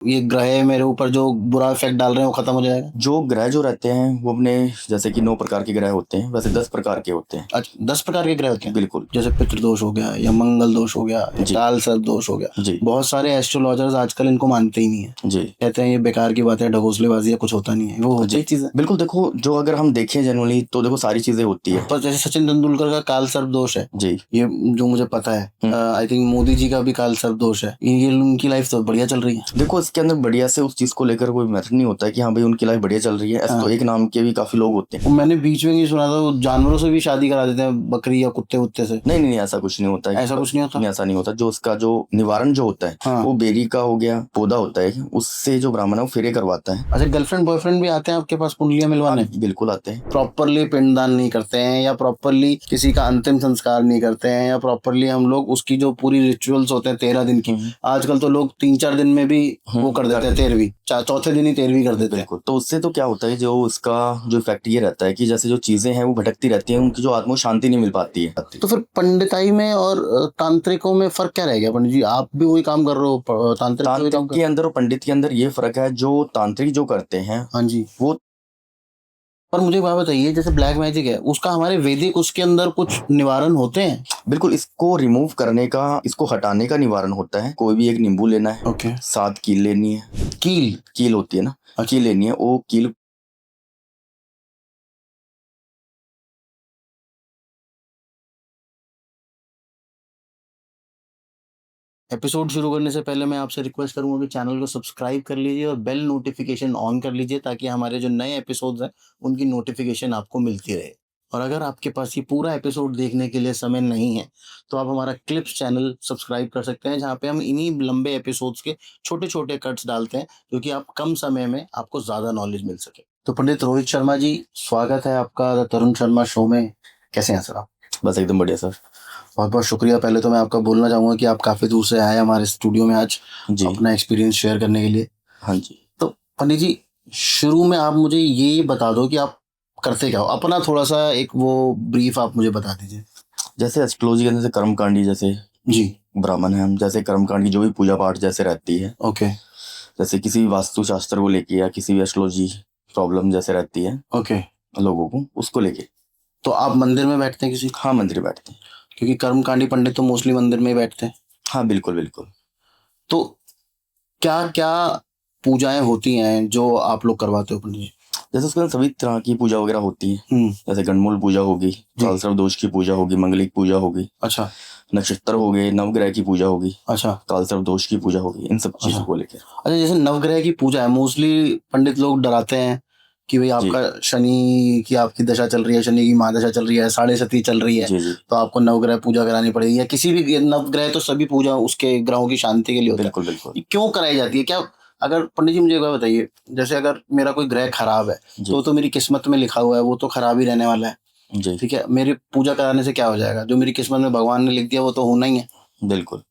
ये ग्रह मेरे ऊपर जो बुरा इफेक्ट डाल रहे हैं वो खत्म हो जाएगा? जो ग्रह जो रहते हैं वो अपने, जैसे कि 9 प्रकार के ग्रह होते हैं, वैसे 10 प्रकार के होते हैं। अच्छा, 10 प्रकार के ग्रह होते हैं? बिल्कुल। जैसे पितृदोष हो गया या मंगल दोष हो गया या जी। काल सर्प दोष हो गया। जी। बहुत सारे एस्ट्रोलॉजर्स आजकल इनको मानते ही नहीं है, जी। कहते हैं ये बेकार की बात है, ढकोसलेबाजी है, कुछ होता नहीं है। वो होती ही चीज है। बिल्कुल। देखो, जो अगर हम देखें जनरली तो देखो सारी चीजें होती है। पर जैसे सचिन तेंदुलकर का काल सर्प दोष है, जी। ये जो मुझे पता है, आई थिंक मोदी जी का भी काल सर्प दोष है। ये उनकी लाइफ तो बढ़िया चल रही है। देखो, इसके अंदर बढ़िया से उस चीज को लेकर कोई मैटर नहीं होता है कि हाँ भाई उनकी लाइफ बढ़िया चल रही है। ऐसे तो एक नाम के भी काफी लोग होते हैं। मैंने बीच में नहीं सुना था वो जानवरों से भी शादी करा देते हैं, बकरी या कुत्ते उत्ते से? नहीं नहीं, ऐसा कुछ नहीं होता है। ऐसा कुछ नहीं होता? नहीं, ऐसा नहीं होता। जो उसका जो निवारण जो होता है, हाँ। वो बेरी का हो गया, पौधा होता है, उससे जो ब्राह्मण है वो फेरे करवाता है। अच्छा, गर्लफ्रेंड बॉयफ्रेंड भी आते हैं आपके पास कुंडलियां मिलवाने? बिल्कुल आते हैं। प्रॉपरली पिंडदान नहीं करते हैं या प्रॉपरली किसी का अंतिम संस्कार नहीं करते हैं या प्रॉपरली हम लोग उसकी जो पूरी रिचुअल्स होते हैं 13 दिन की, आजकल तो लोग 3-4 दिन में भी वो कर देते हैं, 13वीं, चौथे दिन ही 13वीं कर देते हैं। बिल्कुल। तो उससे तो क्या होता है, जो उसका जो इफेक्ट ये रहता है कि जैसे जो चीजें हैं वो भटकती रहती हैं, उनकी जो आत्मा शांति नहीं मिल पाती है। तो फिर पंडिताई में और तांत्रिकों में फर्क क्या रह गया पंडित जी? आप भी वही काम कर रहे हो, तांत्रिक के अंदर और पंडित के अंदर ये फर्क है, जो तांत्रिक जो करते हैं, हाँ जी, वो। पर मुझे बात बताइए, जैसे ब्लैक मैजिक है, उसका हमारे वैदिक उसके अंदर कुछ निवारण होते हैं? बिल्कुल। इसको रिमूव करने का, इसको हटाने का निवारण होता है। कोई भी एक नींबू लेना है। ओके। 7 कील लेनी है। कील होती है ना, कील लेनी है। वो कील एपिसोड शुरू करने से पहले मैं आपसे रिक्वेस्ट करूंगा कि चैनल को सब्सक्राइब कर लीजिए और बेल नोटिफिकेशन ऑन कर लीजिए, ताकि हमारे जो नए एपिसोड्स हैं उनकी नोटिफिकेशन आपको मिलती रहे। और अगर आपके पास ये पूरा एपिसोड देखने के लिए समय नहीं है तो आप हमारा क्लिप्स चैनल सब्सक्राइब कर सकते हैं, जहाँ पे हम इन्हीं लंबे एपिसोड्स के छोटे छोटे कट्स डालते हैं, जो कि आप कम समय में आपको ज़्यादा नॉलेज मिल सके। तो पंडित रोहित शर्मा जी, स्वागत है आपका द तरुण शर्मा शो में। कैसे हैं सर आप? बस एकदम बढ़िया सर। बहुत बहुत शुक्रिया। पहले तो मैं आपका बोलना चाहूँगा कि आप काफ़ी दूर से आए हमारे स्टूडियो में आज जी। अपना एक्सपीरियंस शेयर करने के लिए। हाँ जी। तो पंडित जी, शुरू में आप मुझे ये बता दो कि आप करते क्या हो, अपना थोड़ा सा एक वो ब्रीफ आप मुझे बता दीजिए। जैसे एस्ट्रोलॉजी के अंदर से कर्मकांडी, जैसे जी। ब्राह्मण है हम, जैसे कर्मकांड की जो भी पूजा पाठ जैसे रहती है, ओके। जैसे किसी भी वास्तु शास्त्र को लेके या किसी भी एस्ट्रोलॉजी प्रॉब्लम जैसे रहती है ओके। लोगों को, उसको लेके। तो आप मंदिर में बैठते हैं किसी? हाँ, मंदिर बैठते हैं। क्योंकि कर्मकांडी पंडित तो मोस्टली मंदिर में ही बैठते हैं। हाँ बिल्कुल बिल्कुल। तो क्या क्या पूजाएं होती हैं जो आप लोग करवाते हो पंडित जी? जैसे उसके अंदर सभी तरह की पूजा वगैरह होती है। जैसे गणमूल पूजा होगी, काल सर्प दोष की पूजा होगी, मंगलिक पूजा होगी। अच्छा। नक्षत्र हो गए, नवग्रह की पूजा होगी। अच्छा। काल सर्प दोष की पूजा होगी, इन सब चीजों को लेकर। अच्छा, जैसे नवग्रह की पूजा है, मोस्टली पंडित लोग डराते हैं कि भाई आपका शनि की आपकी दशा चल रही है, शनि की महादशा चल रही है, साढ़े सती चल रही है, तो आपको नवग्रह पूजा करानी पड़ेगी, या किसी भी नवग्रह, तो सभी पूजा उसके ग्रहों की शांति के लिए होता है। बिल्कुल बिल्कुल। ये क्यों कराई जाती है? क्या, अगर पंडित जी मुझे एक बात बताइए, जैसे अगर मेरा कोई ग्रह खराब है तो मेरी किस्मत में लिखा हुआ है वो तो खराब ही रहने वाला है, जी। ठीक है, मेरी पूजा कराने से क्या हो जाएगा? जो मेरी किस्मत में भगवान ने लिख दिया वो तो होना ही है। बिल्कुल।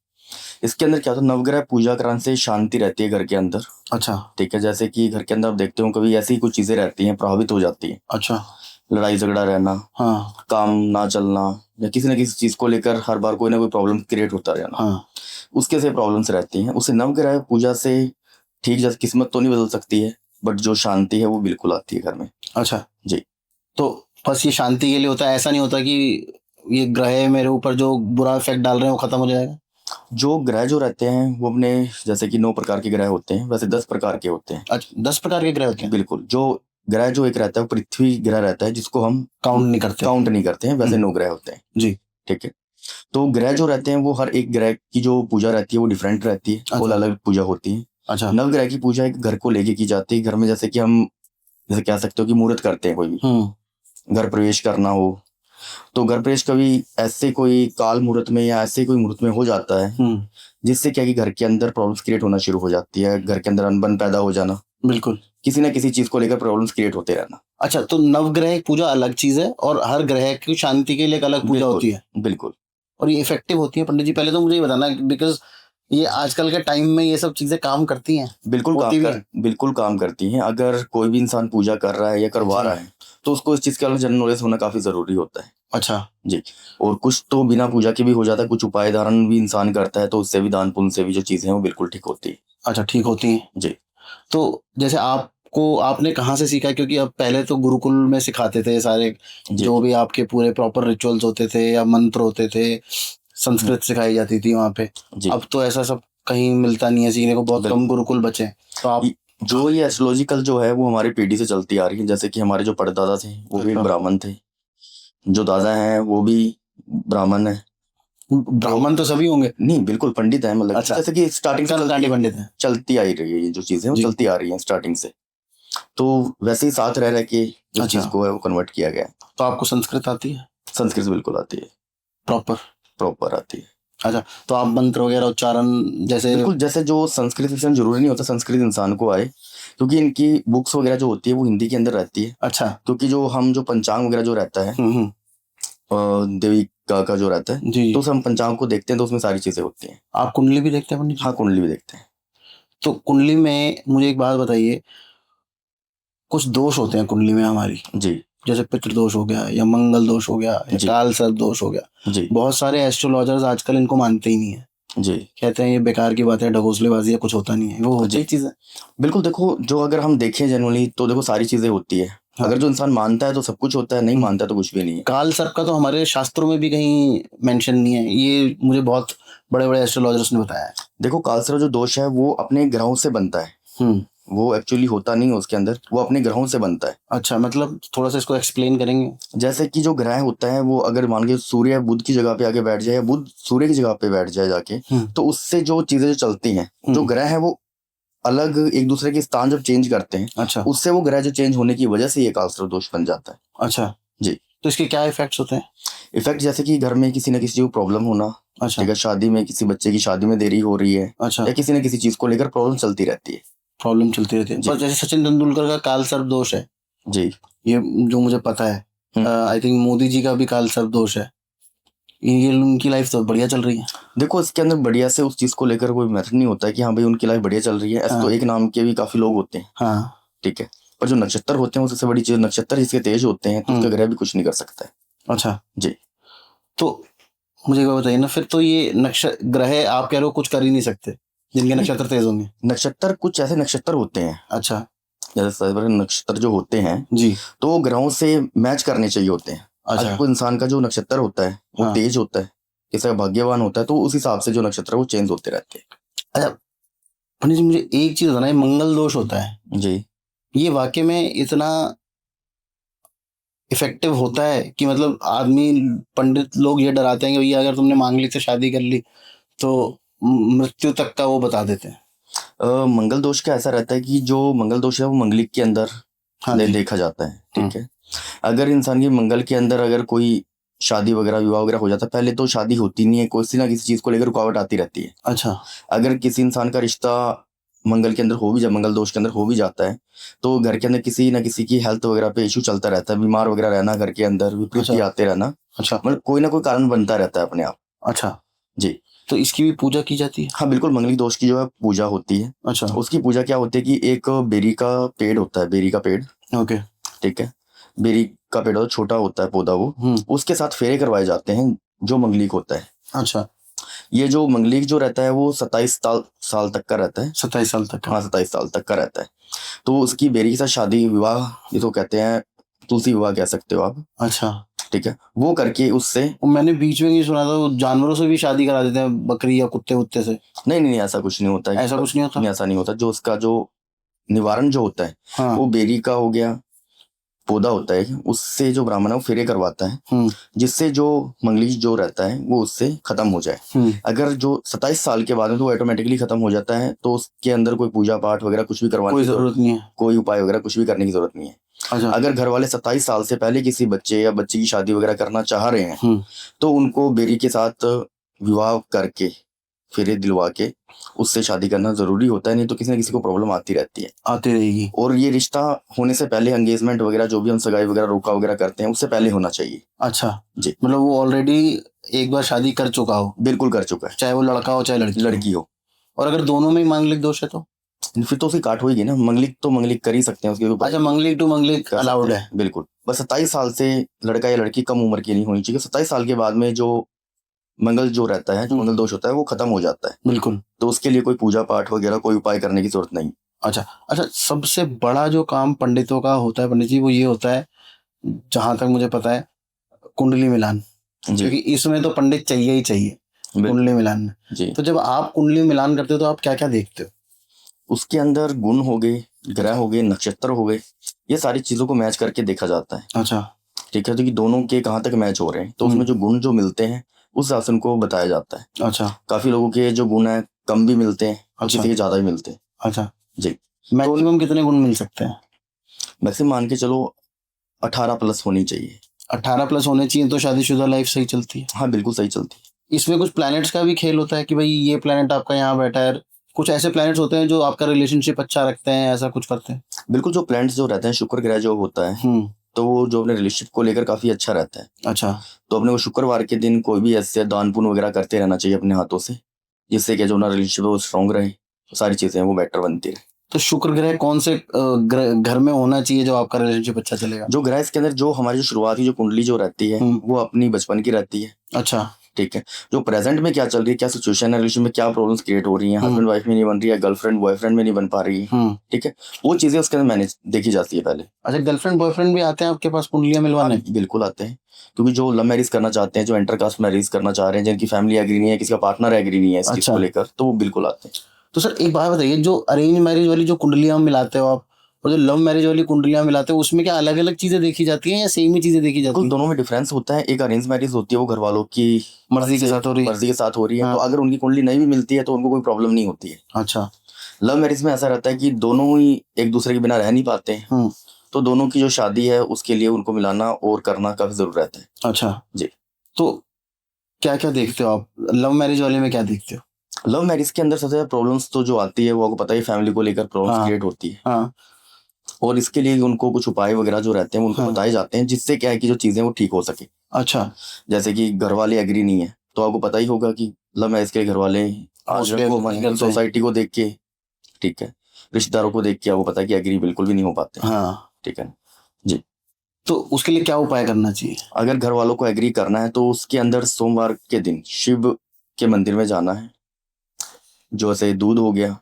इसके अंदर क्या होता है, नवग्रह पूजा कराने से शांति रहती है घर के अंदर। अच्छा। ठीक है। जैसे कि घर के अंदर आप देखते हो कभी ऐसी कुछ चीजें रहती हैं, प्रभावित हो जाती है। अच्छा। लड़ाई झगड़ा रहना, हाँ। काम ना चलना, या किसी न किसी चीज को लेकर हर बार कोई ना कोई प्रॉब्लम क्रिएट होता रहना, हाँ। उसके से प्रॉब्लम्स रहती हैं। उसे नवग्रह पूजा से ठीक, जैसे किस्मत तो नहीं बदल सकती है, बट जो शांति है वो बिल्कुल आती है घर में। अच्छा जी। तो बस ये शांति के लिए होता है, ऐसा नहीं होता कि ये ग्रह मेरे ऊपर जो बुरा इफेक्ट डाल रहे हैं वो खत्म हो जाएगा? जो ग्रह जो रहते हैं वो अपने, जैसे कि 9 प्रकार के ग्रह होते हैं, वैसे 10 प्रकार के होते हैं। अच्छा, 10 प्रकार के ग्रह होते हैं? बिल्कुल। जो ग्रह जो एक रहता है वो पृथ्वी ग्रह रहता है, जिसको हम काउंट नहीं करते हैं, वैसे 9 ग्रह होते हैं। जी। ठीक है। तो ग्रह जो रहते हैं वो हर एक ग्रह की जो पूजा रहती है वो डिफरेंट रहती है। अच्छा। वो अलग पूजा होती है। अच्छा। नवग्रह की पूजा एक घर को लेके की जाती है। घर में जैसे कि हम, जैसे कह सकते हो कि मुहूर्त करते हैं, कोई भी घर प्रवेश करना हो, तो घर प्रवेश कभी ऐसे कोई काल मुहूर्त में या ऐसे कोई मुहूर्त में हो जाता है, जिससे क्या कि घर के अंदर प्रॉब्लम्स क्रिएट होना शुरू हो जाती है। घर के अंदर अनबन पैदा हो जाना, बिल्कुल, किसी ना किसी चीज को लेकर प्रॉब्लम्स क्रिएट होते रहना। अच्छा, तो नवग्रह पूजा अलग चीज है और हर ग्रह की शांति के लिए एक अलग पूजा होती है? बिल्कुल। और ये इफेक्टिव होती है पंडित जी? पहले तो मुझे ये बताना, बिकॉज ये आजकल के टाइम में ये सब चीजें काम करती हैं। बिल्कुल काम करती हैं। अगर कोई भी इंसान पूजा कर रहा है या करवा रहा है तो उसको इस चीज का जनरल नॉलेज होना काफी जरूरी होता है। अच्छा जी। और कुछ तो बिना पूजा के भी हो जाता है, कुछ उपाय धारण भी इंसान करता है, तो उससे भी दान पुण्य से भी जो चीजें हैं वो बिल्कुल ठीक होती है। अच्छा, ठीक होती हैं। जी। तो जैसे आपने कहाँ से सीखा, क्योंकि अब पहले तो गुरुकुल में सिखाते थे सारे, जी। जो भी आपके पूरे प्रॉपर रिचुअल्स होते थे या मंत्र होते थे, संस्कृत सिखाई जाती थी वहाँ पे। जी। अब तो ऐसा सब कहीं मिलता नहीं है सीखने को, बहुत कम गुरुकुल बचे हैं। तो आप जो ये एस्ट्रोलॉजिकल जो है वो हमारी पीढ़ी से चलती आ रही है। जैसे कि हमारे जो परदादा थे वो भी एक ब्राह्मण थे, जो दादा हैं वो भी ब्राह्मण है। ब्राह्मण तो सभी होंगे। नहीं, बिल्कुल पंडित है, मतलब अच्छा, जैसे कि स्टार्टिंग से कर्मकांडी पंडित है। चलती आई रही है, ये जो चीजें वो जी। चलती आ रही हैं स्टार्टिंग से। तो वैसे ही साथ रह रह के इस अच्छा। चीज को है वो कन्वर्ट किया गया है। तो आपको संस्कृत आती है संस्कृत बिल्कुल आती है, प्रॉपर? प्रॉपर आती है। अच्छा, तो आप मंत्र वगैरह उच्चारण जैसे? बिल्कुल, जैसे जो संस्कृत विषय जरूरी नहीं होता संस्कृत इंसान को आए, क्योंकि इनकी बुक्स वगैरह जो होती है वो हिंदी के अंदर रहती है। अच्छा। क्योंकि जो हम जो पंचांग वगैरह जो रहता है देवी का जो रहता है, जी। तो हम पंचांग को देखते हैं तो उसमें सारी चीजें होती हैं। आप कुंडली भी देखते हैं पंडित जी? हाँ, कुंडली भी देखते हैं। तो कुंडली में मुझे एक बात बताइए, कुछ दोष होते हैं कुंडली में हमारी, जी। जैसे पितृदोष हो गया या मंगल दोष हो गया या जी। काल सर्प दोष हो गया। जी। बहुत सारे एस्ट्रोलॉजर्स आजकल इनको मानते ही नहीं है। जी। कहते हैं ये बेकार की बात है, ढकोसलेबाजी है, कुछ होता नहीं है। वो होती ही चीज है। बिल्कुल, देखो जो अगर हम देखें जनरली तो देखो सारी चीजें होती है। हाँ। अगर जो इंसान मानता है तो सब कुछ होता है, नहीं मानता तो कुछ भी नहीं है। काल सर्प का तो हमारे शास्त्रों में भी कहीं मेंशन नहीं है, ये मुझे बहुत बड़े बड़े एस्ट्रोलॉजर्स ने बताया है। देखो कालसर्प जो दोष है वो अपने ग्रहों से बनता है, वो एक्चुअली होता नहीं है उसके अंदर, वो अपने ग्रहों से बनता है। अच्छा, मतलब थोड़ा सा इसको एक्सप्लेन करेंगे? जैसे कि जो ग्रह होता है वो अगर मान के सूर्य बुध की जगह पे आके बैठ जाए या बुध सूर्य की जगह पे बैठ जाए जाके, तो उससे जो चीजें जो चलती हैं, जो ग्रह है वो अलग एक दूसरे के स्थान जब चेंज करते हैं, अच्छा, उससे वो ग्रह जो चेंज होने की वजह से ये कालसर्प दोष बन जाता है। अच्छा जी। तो इसके क्या इफेक्ट्स होते हैं? इफेक्ट जैसे कि घर में किसी न किसी को प्रॉब्लम होना, अच्छा, ठीक है, शादी में किसी बच्चे की शादी में देरी हो रही है, अच्छा, या किसी न किसी चीज को लेकर प्रॉब्लम चलती रहती है। प्रॉब्लम चलती रहती है। जी। पर जैसे सचिन तेंदुलकर का काल सर्प दोष है, जी। ये जो मुझे पता है। आई थिंक मोदी जी का भी काल सर्प दोष है। ये उनकी लाइफ तो बढ़िया चल रही है। देखो इसके अंदर बढ़िया से उस चीज को लेकर कोई मैटर नहीं होता है कि हाँ भाई उनकी लाइफ बढ़िया चल रही है। ऐसे तो एक नाम के भी काफी लोग होते हैं, हाँ, ठीक है, पर जो नक्षत्र होते हैं वो सबसे बड़ी चीज, नक्षत्र जिसके तेज होते हैं तो उसका ग्रह भी कुछ नहीं कर सकता है। अच्छा जी। तो मुझे एक बात बताइए ना, फिर तो ये नक्षत्र ग्रह आप कह रहे हो कुछ कर ही नहीं सकते जिनके नक्षत्र तेज होंगे? नक्षत्र कुछ ऐसे नक्षत्र होते हैं, अच्छा, जैसे नक्षत्र जो होते हैं जी, तो वो ग्रहों से मैच करने चाहिए होते हैं। अच्छा, अगर कोई इंसान का जो नक्षत्र होता है वो हाँ, तेज होता है, किसी का भाग्यवान होता है, तो उस हिसाब से जो नक्षत्र है वो चेंज होते रहते हैं। अच्छा पंडित जी, मुझे एक चीज बताना, ये मंगल दोष होता है, जी। ये वाकई में इतना इफेक्टिव होता है कि मतलब आदमी, पंडित लोग ये डराते हैं कि भैया अगर तुमने मांगलिक से शादी कर ली तो मृत्यु तक का वो बता देते हैं? मंगल दोष का ऐसा रहता है कि जो मंगल दोष है वो मंगलिक के अंदर देखा जाता है, ठीक है। अगर इंसान की मंगल के अंदर अगर कोई शादी वगैरह विवाह वगैरह हो जाता है, पहले तो शादी होती नहीं है, किसी ना किसी चीज को लेकर रुकावट आती रहती है। अच्छा, अगर किसी इंसान का रिश्ता मंगल के अंदर हो भी मंगल दोष के अंदर हो भी जाता है, तो घर के अंदर किसी ना किसी की हेल्थ वगैरह पे इशू चलता रहता है, बीमार वगैरह रहना, घर के अंदर विपरीत आते रहना, अच्छा, मतलब कोई ना कोई कारण बनता रहता है अपने आप। अच्छा जी। तो इसकी भी पूजा की जाती है? हाँ बिल्कुल, मंगलिक दोष की जो है पूजा होती है। अच्छा, उसकी पूजा क्या होती है कि एक बेरी का पेड़ होता है, बेरी का पेड़, ओके, ठीक है, बेरी का पेड़ होता है, छोटा होता है पौधा, वो उसके साथ फेरे करवाए जाते हैं जो मंगलिक होता है। अच्छा, ये जो मंगलिक जो रहता है वो 27 साल तक का रहता है। 27 साल तक का? हाँ, 27 साल तक का रहता है। तो उसकी बेरी के साथ शादी विवाह, ये तो कहते हैं तुलसी विवाह कह सकते हो आप, अच्छा, ठीक है, वो करके उससे। मैंने बीच में नहीं सुना था वो जानवरों से भी शादी करा देते हैं, बकरी या कुत्ते वुत्ते से? नहीं नहीं, ऐसा कुछ नहीं होता है। ऐसा कुछ नहीं होता? नहीं, ऐसा नहीं होता। जो उसका जो निवारण जो होता है, हाँ, वो बेरी का हो गया, पौधा होता है, उससे जो ब्राह्मण है वो फेरे करवाता है, जिससे जो मंगलिक जो रहता है वो उससे खत्म हो जाए। अगर जो 27 साल के बाद में तो वो ऑटोमेटिकली खत्म हो जाता है, तो उसके अंदर कोई पूजा पाठ वगैरह कुछ भी करवाने कोई जरूरत नहीं है, कोई उपाय वगैरह कुछ भी करने की जरूरत नहीं है। अच्छा, अगर घर वाले 27 साल से पहले किसी बच्चे या बच्ची की शादी वगैरह करना चाह रहे हैं, तो उनको बेरी के साथ विवाह करके फेरे दिलवा के उससे शादी करना जरूरी होता है, नहीं तो किसी न किसी को प्रॉब्लम आती रहती है, आती रहेगी। और ये रिश्ता होने से पहले एंगेजमेंट वगैरह जो भी हम सगाई वगैरह रोका वगैरह करते हैं उससे पहले होना चाहिए। अच्छा जी। मतलब वो ऑलरेडी एक बार शादी कर चुका हो? बिल्कुल कर चुका है, चाहे वो लड़का हो चाहे लड़की हो। और अगर दोनों में ही मांगलिक दोष है तो? फिर तो उसकी काट होगी ना, मंगलिक तो मंगलिक कर ही सकते हैं उसके ऊपर। अच्छा, मंगलिक टू मंगलिक कर अलाउड सकते है। हैं, बिल्कुल। बस 27 साल से लड़का या लड़की कम उम्र की नहीं होनी चाहिए। 27 साल के बाद में जो मंगल जो रहता है, जो मंगल दोष होता है वो खत्म हो जाता है। बिल्कुल। तो उसके लिए कोई पूजा पाठ वगैरह कोई उपाय करने की जरूरत नहीं। अच्छा अच्छा, सबसे बड़ा जो काम पंडितों का होता है पंडित जी, वो ये होता है, जहां तक मुझे पता है, कुंडली मिलान। जी क्योंकि इसमें तो पंडित चाहिए ही चाहिए, बिल्कुल कुंडली मिलान में। जी। तो जब आप कुंडली मिलान करते हो तो आप क्या क्या देखते हो? उसके अंदर गुण हो गए, ग्रह हो गए, नक्षत्र हो गए, ये सारी चीजों को मैच करके देखा जाता है। अच्छा। ठीक है, तो कि दोनों के कहाँ तक मैच हो रहे हैं, तो उसमें जो गुण जो मिलते हैं उस हिसाब से उनको बताया जाता है। अच्छा काफी लोगों के जो गुण है कम भी मिलते हैं, अच्छा किसी के ज्यादा भी मिलते हैं। अच्छा। जी। मैक्सिमम कितने गुण मिल सकते हैं? मैक्सिमम मान के चलो 18 प्लस होनी चाहिए। 18 प्लस होने चाहिए तो शादीशुदा लाइफ सही चलती है। हाँ बिल्कुल सही चलती है। इसमें कुछ प्लैनेट्स का भी खेल होता है कि भाई ये प्लैनेट आपका यहाँ बैठा है, कुछ ऐसे प्लैनेट्स होते हैं जो आपका रिलेशनशिप अच्छा रखते हैं, ऐसा कुछ करते हैं? बिल्कुल, जो प्लैनेट्स जो रहते हैं, शुक्र ग्रह जो होता है, तो वो जो अपने रिलेशनशिप को लेकर काफी अच्छा रहता है। अच्छा। तो अपने को शुक्रवार के दिन कोई भी ऐसे दान पुण्य वगैरह करते रहना चाहिए अपने हाथों से, जिससे कि जो ना रिलेशनशिप है वो स्ट्रांग रहे, तो सारी चीजें हैं वो बेटर बनती रहे। तो शुक्र ग्रह कौन से घर में होना चाहिए जो आपका रिलेशनशिप अच्छा चलेगा? जो ग्रह इसके अंदर जो हमारी जो शुरुआती जो कुंडली जो रहती है वो अपनी बचपन की रहती है। अच्छा। ठीक है, जो प्रेजेंट में क्या चल रही है, क्या सिचुएशन है, रिलेशन में क्या प्रॉब्लम्स क्रिएट हो रही हैं, हस्बैंड वाइफ में नहीं बन रही है, गर्लफ्रेंड बॉयफ्रेंड में नहीं बन पा रही है, ठीक है, वो चीजें उसके अंदर मैनेज देखी जाती है पहले। अच्छा, गर्लफ्रेंड बॉयफ्रेंड भी आते हैं आपके पास कुंडलियां मिलवाने? हाँ, बिल्कुल आते हैं, क्योंकि जो लव मैरिज करना चाहते हैं, जो इंटरकास्ट मैरिज करना चाह रहे हैं, जिनकी फैमिली एग्री नहीं है, किसी का पार्टनर एग्री नहीं है इस चीज को लेकर, तो वो बिल्कुल आते हैं। तो सर एक बात बताइए, जो अरेंज मैरिज वाली जो कुंडलियां मिलाते हो आप और जो लव मैरिज वाली कुंडलियां मिलाते हो, उसमें क्या अलग अलग चीजें देखी जाती हैं या सेम ही चीजें देखी जाती हैं? दोनों में डिफरेंस होता है। एक अरेंज मैरिज होती है, वो घर वालों की मर्जी के साथ हो रही है। मर्जी के साथ हो रही है, हाँ। तो अगर उनकी कुंडली नहीं भी मिलती है तो उनको कोई प्रॉब्लम नहीं होती है। अच्छा। लव मैरिज में ऐसा रहता है कि दोनों ही एक दूसरे के बिना रह नहीं पाते हैं, तो दोनों की जो शादी है उसके लिए उनको मिलाना और करना काफी जरूरी रहता है। अच्छा जी। तो क्या क्या देखते हो आप लव मैरिज वाले में, क्या देखते हो? लव मैरिज के अंदर सबसे ज्यादा प्रॉब्लम्स तो जो आती है वो आपको पता ही, फैमिली को लेकर प्रॉब्लम्स क्रिएट होती है। हाँ। और इसके लिए उनको कुछ उपाय वगैरह जो रहते हैं उनको बताए जाते हैं, जिससे क्या है कि जो चीजें वो ठीक हो सके। अच्छा। जैसे कि घर वाले एग्री नहीं है, तो आपको पता ही होगा कि लव मैरिज के घर वाले आज सोसाइटी को देख के, ठीक है, रिश्तेदारों को देख के आपको पता है कि एग्री बिल्कुल भी नहीं हो पाते। हाँ। ठीक है जी। तो उसके लिए क्या उपाय करना चाहिए? अगर घर वालों को एग्री करना है तो उसके अंदर सोमवार के दिन शिव के मंदिर में जाना है। जो ऐसे दूध हो गया,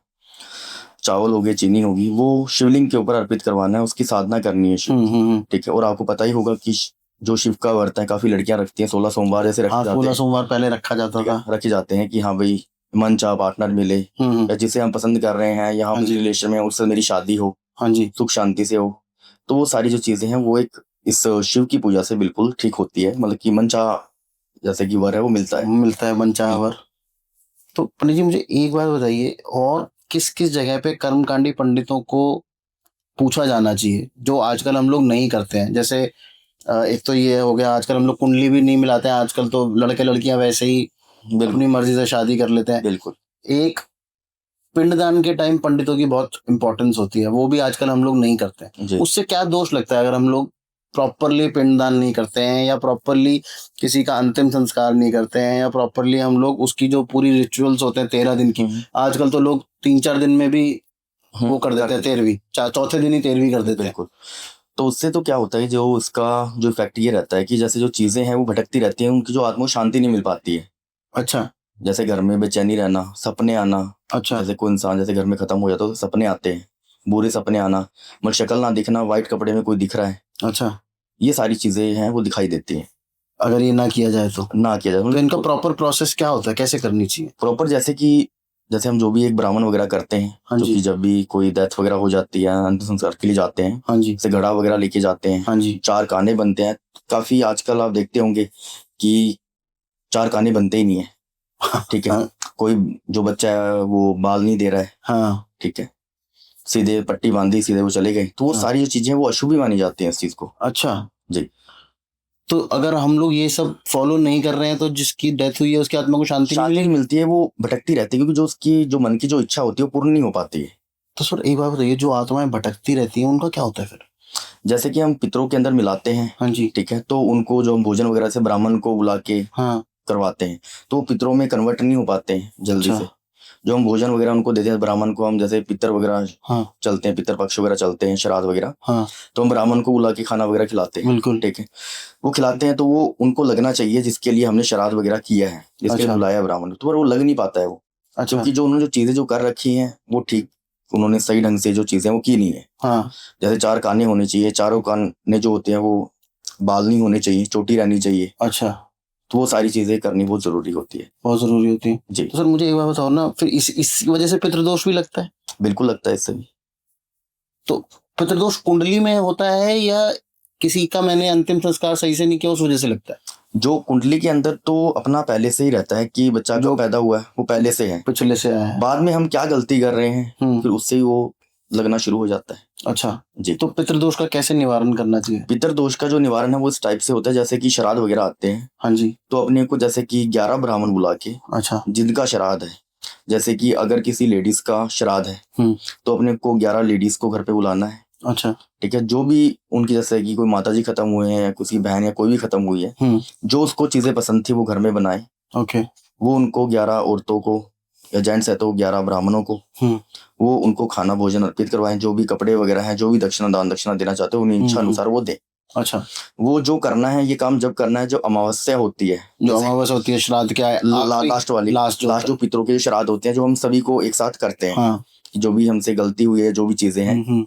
चावल हो गए, चीनी होगी, वो शिवलिंग के ऊपर अर्पित करवाना है, उसकी साधना करनी है शिव। ठीक है, और आपको पता ही होगा कि जो शिव का व्रत है काफी लड़कियां रखती हैं, 16 सोमवार जैसे रखे जाते हैं। 16 सोमवार पहले रखा जाता था। रखे जाते हैं कि हाँ भाई मन चाह पार्टनर मिले, या जिसे हम पसंद कर रहे हैं या हम रिलेशन में उससे मेरी शादी हो, हाँ जी, सुख शांति से हो। तो वो सारी जो चीजें हैं वो एक इस शिव की पूजा से बिल्कुल ठीक होती है, मतलब कि मन चाह जैसे कि वर है वो मिलता है मन चाह वर। तो पंडित जी मुझे एक बात बताइए, और किस किस जगह पे कर्मकांडी पंडितों को पूछा जाना चाहिए जो आजकल हम लोग नहीं करते हैं? जैसे एक तो ये हो गया, आजकल हम लोग कुंडली भी नहीं मिलाते हैं, आजकल तो लड़के लड़कियां वैसे ही अपनी मर्जी से शादी कर लेते हैं। बिल्कुल। एक पिंडदान के टाइम पंडितों की बहुत इंपॉर्टेंस होती है, वो भी आजकल हम लोग नहीं करते हैं। उससे क्या दोष लगता है अगर हम लोग प्रॉपरली पिंडदान नहीं करते हैं, या प्रॉपरली किसी का अंतिम संस्कार नहीं करते हैं, या प्रॉपरली हम लोग उसकी जो पूरी रिचुअल्स होते हैं 13 दिन की, आजकल तो लोग 3-4 दिन में भी वो कर देते हैं, 13वीं चौथे दिन ही 13वीं कर देते हैं। बिल्कुल। तो उससे तो क्या होता है, जो इसका जो इफेक्ट ये रहता है कि जैसे जो चीजें हैं वो भटकती रहती हैं, उनकी जो आत्मा को शांति नहीं मिल पाती है। अच्छा। जैसे घर में बेचैनी रहना, सपने आना। अच्छा। जैसे कोई इंसान जैसे घर में खत्म हो जाता है तो सपने आते हैं, बुरे सपने आना, मतलब शक्ल ना दिखना, व्हाइट कपड़े में कोई दिख रहा है। अच्छा। ये सारी चीजें हैं वो दिखाई देती हैं अगर ये ना किया जाए तो तो इनका प्रॉपर प्रोसेस क्या होता है, कैसे करनी चाहिए? प्रॉपर जैसे हम जो भी एक ब्राह्मण वगैरह करते हैं, हाँ जी, कि जब भी कोई डेथ वगैरह हो जाती है, अंतिम संस्कार के लिए जाते हैं, हाँ जी, जैसे घड़ा वगैरह लेके जाते हैं, हाँ जी, 4 काने बनते हैं। काफी आजकल आप देखते होंगे कि 4 काने बनते ही नहीं है। ठीक है। हाँ, कोई जो बच्चा है वो बाल नहीं दे रहा है। हाँ, ठीक है, सीधे पट्टी बांधी सीधे वो चले गए, तो वो सारी जो चीजें वो अशुभ मानी जाती हैं इस चीज को। अच्छा जी। तो अगर हम लोग ये सब फॉलो नहीं कर रहे हैं तो जिसकी डेथ हुई है उसकी आत्मा को शांति नहीं मिलती है, वो भटकती रहती है, क्योंकि जो उसकी जो मन की जो इच्छा होती है वो पूर्ण नहीं हो पाती है। तो सर एक बात बताइए, जो आत्माएं भटकती रहती हैं उनका क्या होता है फिर? जैसे कि हम पितरों के अंदर मिलाते हैं। हाँ जी। ठीक है, तो उनको जो हम भोजन वगैरह से ब्राह्मण को बुला के हाँ। करवाते हैं, तो पितरों में कन्वर्ट नहीं हो पाते हैं जल्दी से। जो हम भोजन वगैरह उनको देते हैं ब्राह्मण को, हम जैसे पितर वगैरह हाँ चलते हैं, पितर पक्ष वगैरह चलते हैं, श्राद्ध वगैरह, हाँ तो हम ब्राह्मण को बुला के खाना वगैरह खिलाते हैं। बिल्कुल। ठीक है, वो खिलाते हैं तो वो उनको लगना चाहिए जिसके लिए हमने श्राद्ध वगैरह किया है, जिसके लिए अच्छा बुलाया ब्राह्मण, तो पर वो लग नहीं पाता है वो, अच्छा क्योंकि जो उन्होंने जो चीजें जो कर रखी हैं वो ठीक, उन्होंने सही ढंग से जो चीजें वो की नहीं है। हाँ जैसे 4 काने होने चाहिए, चारों काने जो होते हैं वो बाल नहीं होने चाहिए, चोटी रहनी चाहिए, अच्छा तो वो सारी चीजें करनी बहुत जरूरी होती है। बहुत जरूरी होती है। जी तो सर मुझे एक बात बताओ ना, फिर इस वजह से पितृदोष भी लगता है? बिल्कुल लगता है इससे भी। तो पितृदोष कुंडली में होता है या किसी का मैंने अंतिम संस्कार सही से नहीं किया उस वजह से लगता है? जो कुंडली के अंदर तो अपना पहले से ही रहता है कि बच्चा जो जो पैदा हुआ है वो पहले से है, पिछले से आया है। बाद में हम क्या गलती कर रहे हैं हम्म फिर उससे ही वो लगना शुरू हो जाता है। अच्छा जी, तो पितृदोष का कैसे निवारण करना चाहिए? पितर दोष का जो निवारण है वो इस टाइप से होता है, जैसे कि श्राद्ध वगैरह आते हैं हाँ जी तो अपने को जैसे कि 11 ब्राह्मण बुला के अच्छा जिनका श्राद्ध है, जैसे कि अगर किसी लेडीज का श्राद्ध है तो अपने को 11 लेडीज को घर पे बुलाना है। अच्छा ठीक है, जो भी उनकी जैसे कि कोई माता जी खत्म हुए हैं या किसी बहन या कोई भी खत्म हुई है, जो उसको चीजें पसंद थी वो घर में बनाए, ओके वो उनको 11 औरतों को या जेंट्स है तो 11 ब्राह्मणों को वो उनको खाना भोजन अर्पित करवाएं, जो भी कपड़े वगैरह हैं, जो भी दक्षिणा दान दक्षिणा देना चाहते हो उन्हें इच्छा अनुसार वो दें। अच्छा वो जो करना है ये काम जब करना है जो अमावस्या होती है, जो अमावस्या होती है श्राद्ध क्या है लास्ट वाली, लास्ट लास्ट जो पितरों के श्राद्ध होते हैं जो हम सभी को एक साथ करते हैं, हाँ जो भी हमसे गलती हुई है, जो भी चीजें हैं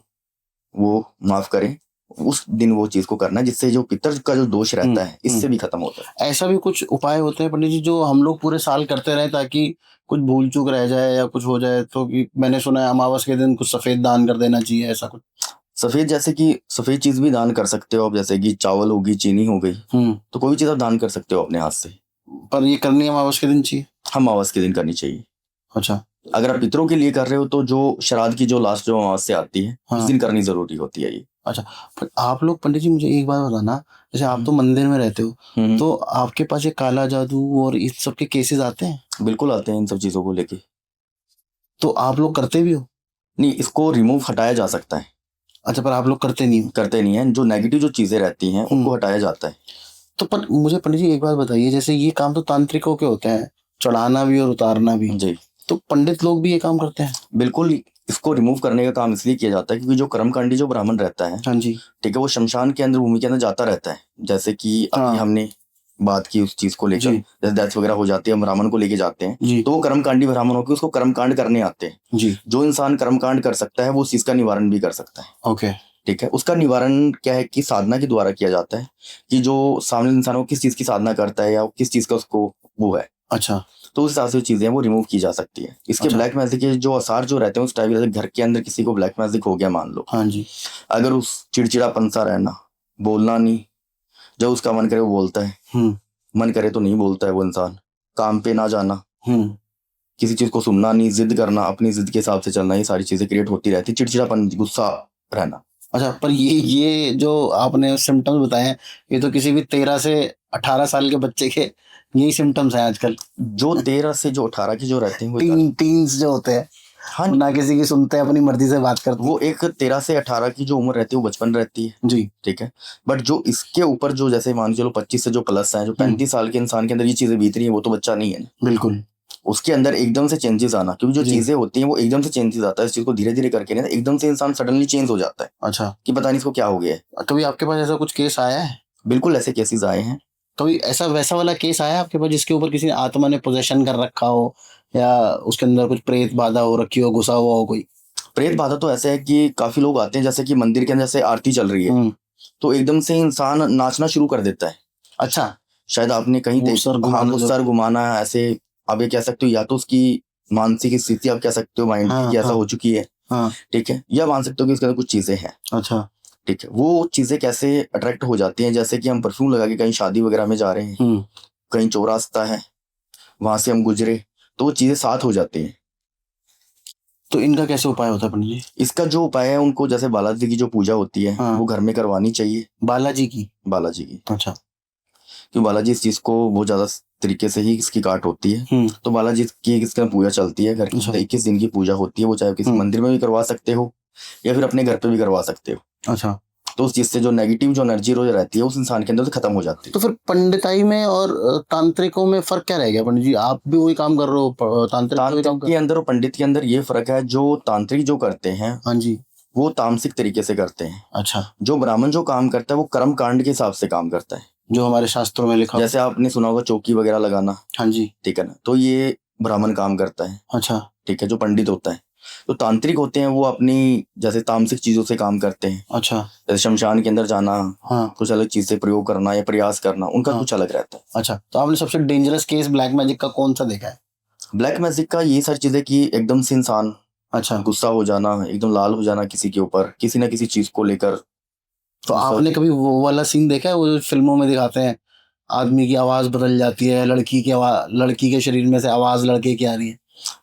वो माफ करें, उस दिन वो चीज को करना है जिससे जो पितर का जो दोष रहता है इससे भी खत्म होता है। ऐसा भी कुछ उपाय होते हैं पंडित जी जो हम लोग पूरे साल करते रहे ताकि कुछ भूल चूक रह जाए या कुछ हो जाए? तो कि मैंने सुना है अमावस्या के दिन कुछ सफेद दान कर देना चाहिए, ऐसा कुछ? सफेद, जैसे कि सफेद चीज भी दान कर सकते हो आप, जैसे कि चावल होगी, चीनी हो गई, तो कोई भी चीज आप दान कर सकते हो अपने हाथ से। पर ये करनी अमावस्या के दिन चाहिए? हम अमावस्या के दिन करनी चाहिए। अच्छा अगर आप पितरों के लिए कर रहे हो तो जो श्राद्ध की जो लास्ट जो अमावस्या आती है उस दिन करनी जरूरी होती है ये। अच्छा पर आप लोग पंडित जी मुझे एक बात बताना, जैसे आप तो मंदिर में रहते हो तो आपके पास ये काला जादू और इस सब के केसेस आते हैं? बिल्कुल आते हैं इन सब चीजों को लेके। तो आप लोग करते भी हो? नहीं, इसको रिमूव हटाया जा सकता है। अच्छा पर आप लोग करते नहीं हो? करते नहीं है, जो नेगेटिव जो चीजें रहती हैं उनको हटाया जाता है। तो पर मुझे पंडित जी एक बात बताइए, जैसे ये काम तो तांत्रिकों के होते हैं, चढ़ाना भी और उतारना भी, जी तो पंडित लोग भी ये काम करते हैं? बिल्कुल, इसको रिमूव करने का काम इसलिए किया जाता है क्योंकि जो कर्मकांडी जो ब्राह्मण रहता है, हाँ जी ठीक है, वो शमशान के अंदर, भूमि के अंदर जाता रहता है। जैसे कि अभी हमने बात की उस चीज को लेकर, जैसे डेथ वगैरह हो जाती है, हम ब्राह्मण को लेके जाते हैं तो वो कर्मकांडी ब्राह्मण होकर उसको कर्मकांड करने आते हैं। जी जो इंसान कर्मकांड कर सकता है वो उस चीज का निवारण भी कर सकता है। ओके ठीक है, उसका निवारण क्या है कि साधना के द्वारा किया जाता है, कि जो सामने इंसान वो किस चीज की साधना करता है या किस चीज का उसको वो है। अच्छा तो उस हिसाब से चीजें वो रिमूव की जा सकती है। इसके ब्लैक मैजिक के जो आसार जो रहते हैं उस टाइप, जैसे घर के अंदर किसी को ब्लैक मैजिक हो गया मान लो, हाँ जी, अगर उस चिड़चिड़ापन सा रहना, बोलना नहीं, जब उसका मन करे वो बोलता है, मन करे तो नहीं बोलता है वो इंसान, काम पे ना जाना, किसी चीज को सुनना नहीं, जिद करना, अपनी जिद के हिसाब से चलना, ये सारी चीजें क्रिएट होती रहती, चिड़चिड़ापन, गुस्सा रहना। अच्छा पर ये जो आपने सिम्टम्स बताए हैं ये तो किसी भी 13 से 18 साल के बच्चे के यही सिम्टम्स हैं आजकल। जो 13 से जो 18 के जो रहते हैं वो टीन्स जो होते हैं, हाँ ना किसी की सुनते हैं, अपनी मर्जी से बात करते हैं। वो एक 13 से 18 की जो उम्र रहती है वो बचपन रहती है जी, ठीक है। बट जो इसके ऊपर जो जैसे मान चलो 25 से जो प्लस है, जो 35 साल के इंसान के अंदर ये चीजें बीत रही है, वो तो बच्चा नहीं है। बिल्कुल, उसके अंदर एकदम से चेंजेस आना, क्योंकि जो चीजें होती हैं वो एकदम से चेंजेस आता है, इस चीज को धीरे धीरे करके ना एकदम से इंसान सडनली चेंज हो जाता है। अच्छा कि पता नहीं इसको क्या हो गया है। कभी आपके पास ऐसा कुछ केस आया है? बिल्कुल ऐसे केसेस आए हैं। कभी ऐसा वैसा वाला केस आया आपके पास जिसके ऊपर किसी आत्मा ने पोजेशन कर रखा हो या उसके अंदर कुछ प्रेत बाधा हो रखी हो, घुसा हुआ हो कोई? प्रेत बाधा तो ऐसे है कि काफी लोग आते हैं, जैसे कि मंदिर के अंदर जैसे आरती चल रही है तो एकदम से इंसान नाचना शुरू कर देता है। अच्छा, शायद आपने कहीं सर घुमाना, ऐसे आप ये कह सकते हो, या तो उसकी मानसिक स्थिति आप कह सकते हो माइंड की ऐसा हो चुकी है, ठीक है, या मान सकते हो कि उसके अंदर कुछ चीजें हैं। अच्छा, ठीक है, वो चीजें कैसे अट्रैक्ट हो जाती हैं, जैसे कि हम परफ्यूम लगा के कहीं शादी वगैरह में जा रहे हैं, कहीं चौरास्ता है, वहां से हम गुजरे तो वो चीजें साथ हो जाती हैं। तो इनका कैसे उपाय होता है पंडित जी? इसका जो उपाय है, उनको जैसे बालाजी की जो पूजा होती है वो घर में करवानी चाहिए। बालाजी की? बालाजी की, अच्छा, क्योंकि बालाजी इस चीज को बहुत ज्यादा तरीके से ही इसकी काट होती है, तो बालाजी की इसका पूजा चलती है, घर की 21 दिन की पूजा होती है। वो चाहे किसी मंदिर में भी करवा सकते हो या फिर अपने घर पे भी करवा सकते हो। अच्छा, तो उस चीज से जो नेगेटिव जो एनर्जी रोज रहती है उस इंसान के अंदर से खत्म हो जाती है। तो फिर पंडिताई में और तांत्रिकों में फर्क क्या रह गया पंडित जी? आप भी वही काम कर रहे हो, तांत्रिक भी वही काम तांत्रिक के अंदर और पंडित के अंदर ये फर्क है, जो तांत्रिक जो करते हैं हाँ जी, वो तामसिक तरीके से करते हैं। अच्छा, जो ब्राह्मण जो काम करता है वो कर्म कांड के हिसाब से काम करता है, जो हमारे शास्त्रों में लिखा हुआ। जैसे आपने सुना होगा चौकी वगैरह लगाना, हाँ जी, ठीक है ना, तो ये ब्राह्मण काम करता है, अच्छा, ठीक है, जो पंडित होता है। तो तांत्रिक होते हैं वो अपनी जैसे तामसिक चीजों से काम करते हैं, अच्छा, जैसे शमशान के अंदर जाना, हाँ, कुछ अलग चीज से प्रयोग करना या प्रयास करना, उनका हाँ, कुछ अलग रहता है। अच्छा। तो आपने सबसे डेंजरस केस ब्लैक मैजिक का कौन सा देखा है? ब्लैक मैजिक का ये सारी चीजें कि एकदम से इंसान अच्छा, गुस्सा हो जाना, एकदम लाल हो जाना किसी के ऊपर, किसी ना किसी चीज को लेकर। तो आपने कभी वो वाला सीन देखा है, वो जो फिल्मों में दिखाते हैं, आदमी की आवाज बदल जाती है, लड़की की आवाज, लड़की के शरीर में से आवाज लड़के की आ रही है?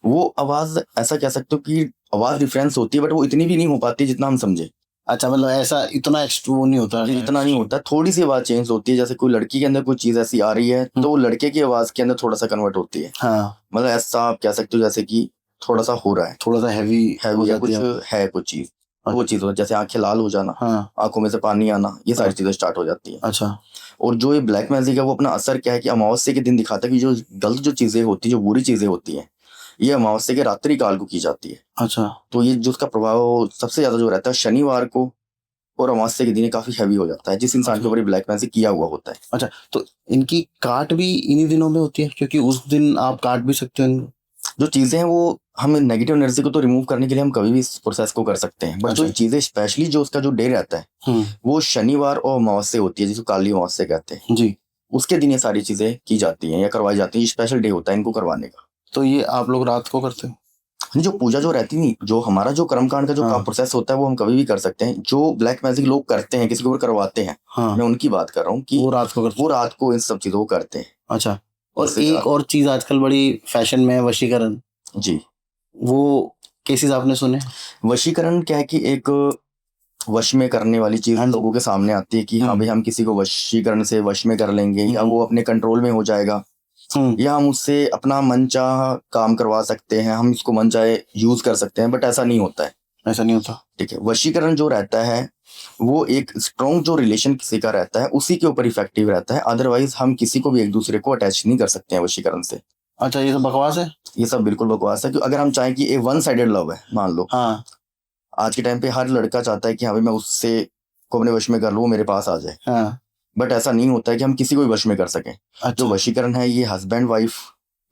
वो आवाज ऐसा कह सकते हो कि आवाज डिफरेंस होती है, बट वो इतनी भी नहीं हो पाती जितना हम समझे। अच्छा, मतलब ऐसा इतना वो नहीं होता? इतना नहीं होता, थोड़ी सी आवाज चेंज होती है, जैसे कोई लड़की के अंदर कोई चीज ऐसी आ रही है तो वो लड़के की आवाज के अंदर थोड़ा सा कन्वर्ट होती है। हाँ, मतलब ऐसा आप कह सकते हो जैसे कि थोड़ा सा हो रहा है, थोड़ा सा हैवी हैवी या कुछ है कुछ चीज, वो चीज हो, जैसे आंखें लाल हो जाना, हाँ, आंखों में से पानी आना, ये सारी चीजें स्टार्ट हो जाती है। अच्छा, और जो ये ब्लैक मैजिक है वो अपना असर क्या है कि अमावस्या के दिन दिखाता है कि जो गलत जो चीजें होती है, जो बुरी चीजें होती हैं, ये अमावस्या के रात्रि काल को की जाती है। अच्छा, तो ये जो उसका प्रभाव सबसे ज्यादा जो रहता है शनिवार को और अमावस्या के दिन ये काफी हैवी हो जाता है, जिस इंसान के ऊपर ब्लैक मैजिक किया हुआ होता है। अच्छा। तो इनकी काट भी इन्हीं दिनों में होती है, क्योंकि उस दिन आप काट भी सकते हो इनको? जो चीजें हैं वो हम नेगेटिव एनर्जी को तो रिमूव करने के लिए हम कभी भी इस प्रोसेस को कर सकते हैं, बट जो अच्छा। चीजें स्पेशली जो उसका जो डे रहता है वो शनिवार और अमावस्या होती है, जिसको काली अमावस्या कहते हैं जी। उसके दिन ये सारी चीजें की जाती हैं या करवाई जाती है। स्पेशल डे होता है इनको करवाने का। तो ये आप लोग रात को करते हो? जो पूजा जो रहती नहीं, जो हमारा जो कर्मकांड का जो हाँ। प्रोसेस होता है वो हम कभी भी कर सकते हैं। जो ब्लैक मैजिक लोग करते हैं, किसी के ऊपर करवाते हैं, हाँ। मैं उनकी बात कर रहा हूँ कि वो रात को करते वो रात को इन सब चीजों को करते हैं। अच्छा। और जैसे एक और चीज आजकल बड़ी फैशन में है, वशीकरण। जी, वो केसेस आपने सुने? वशीकरण क्या है कि एक वश में करने वाली चीज लोगों के सामने आती है कि हाँ भाई हम किसी को वशीकरण से वश में कर लेंगे, या वो अपने कंट्रोल में हो जाएगा, या हम उससे अपना मनचाहा काम करवा सकते हैं, हम इसको मनचाहे यूज कर सकते हैं। बट ऐसा नहीं होता है, ऐसा नहीं होता। ठीक है। वशीकरण जो रहता है वो एक स्ट्रॉन्ग जो रिलेशन किसी का रहता है उसी के ऊपर इफेक्टिव रहता है, अदरवाइज हम किसी को भी एक दूसरे को अटैच नहीं कर सकते हैं वशीकरण से। अच्छा, ये सब बकवास है? ये सब बिल्कुल बकवास है। क्योंकि अगर हम चाहें कि ये वन साइडेड लव है, मान लो, हाँ, आज के टाइम पे हर लड़का चाहता है कि हाँ भाई मैं उससे को अपने वश में कर लूँ, वो मेरे पास आ जाए, हाँ, बट ऐसा नहीं होता है कि हम किसी को भी वश में कर सकें। अच्छा, जो वशीकरण है ये हस्बैंड वाइफ,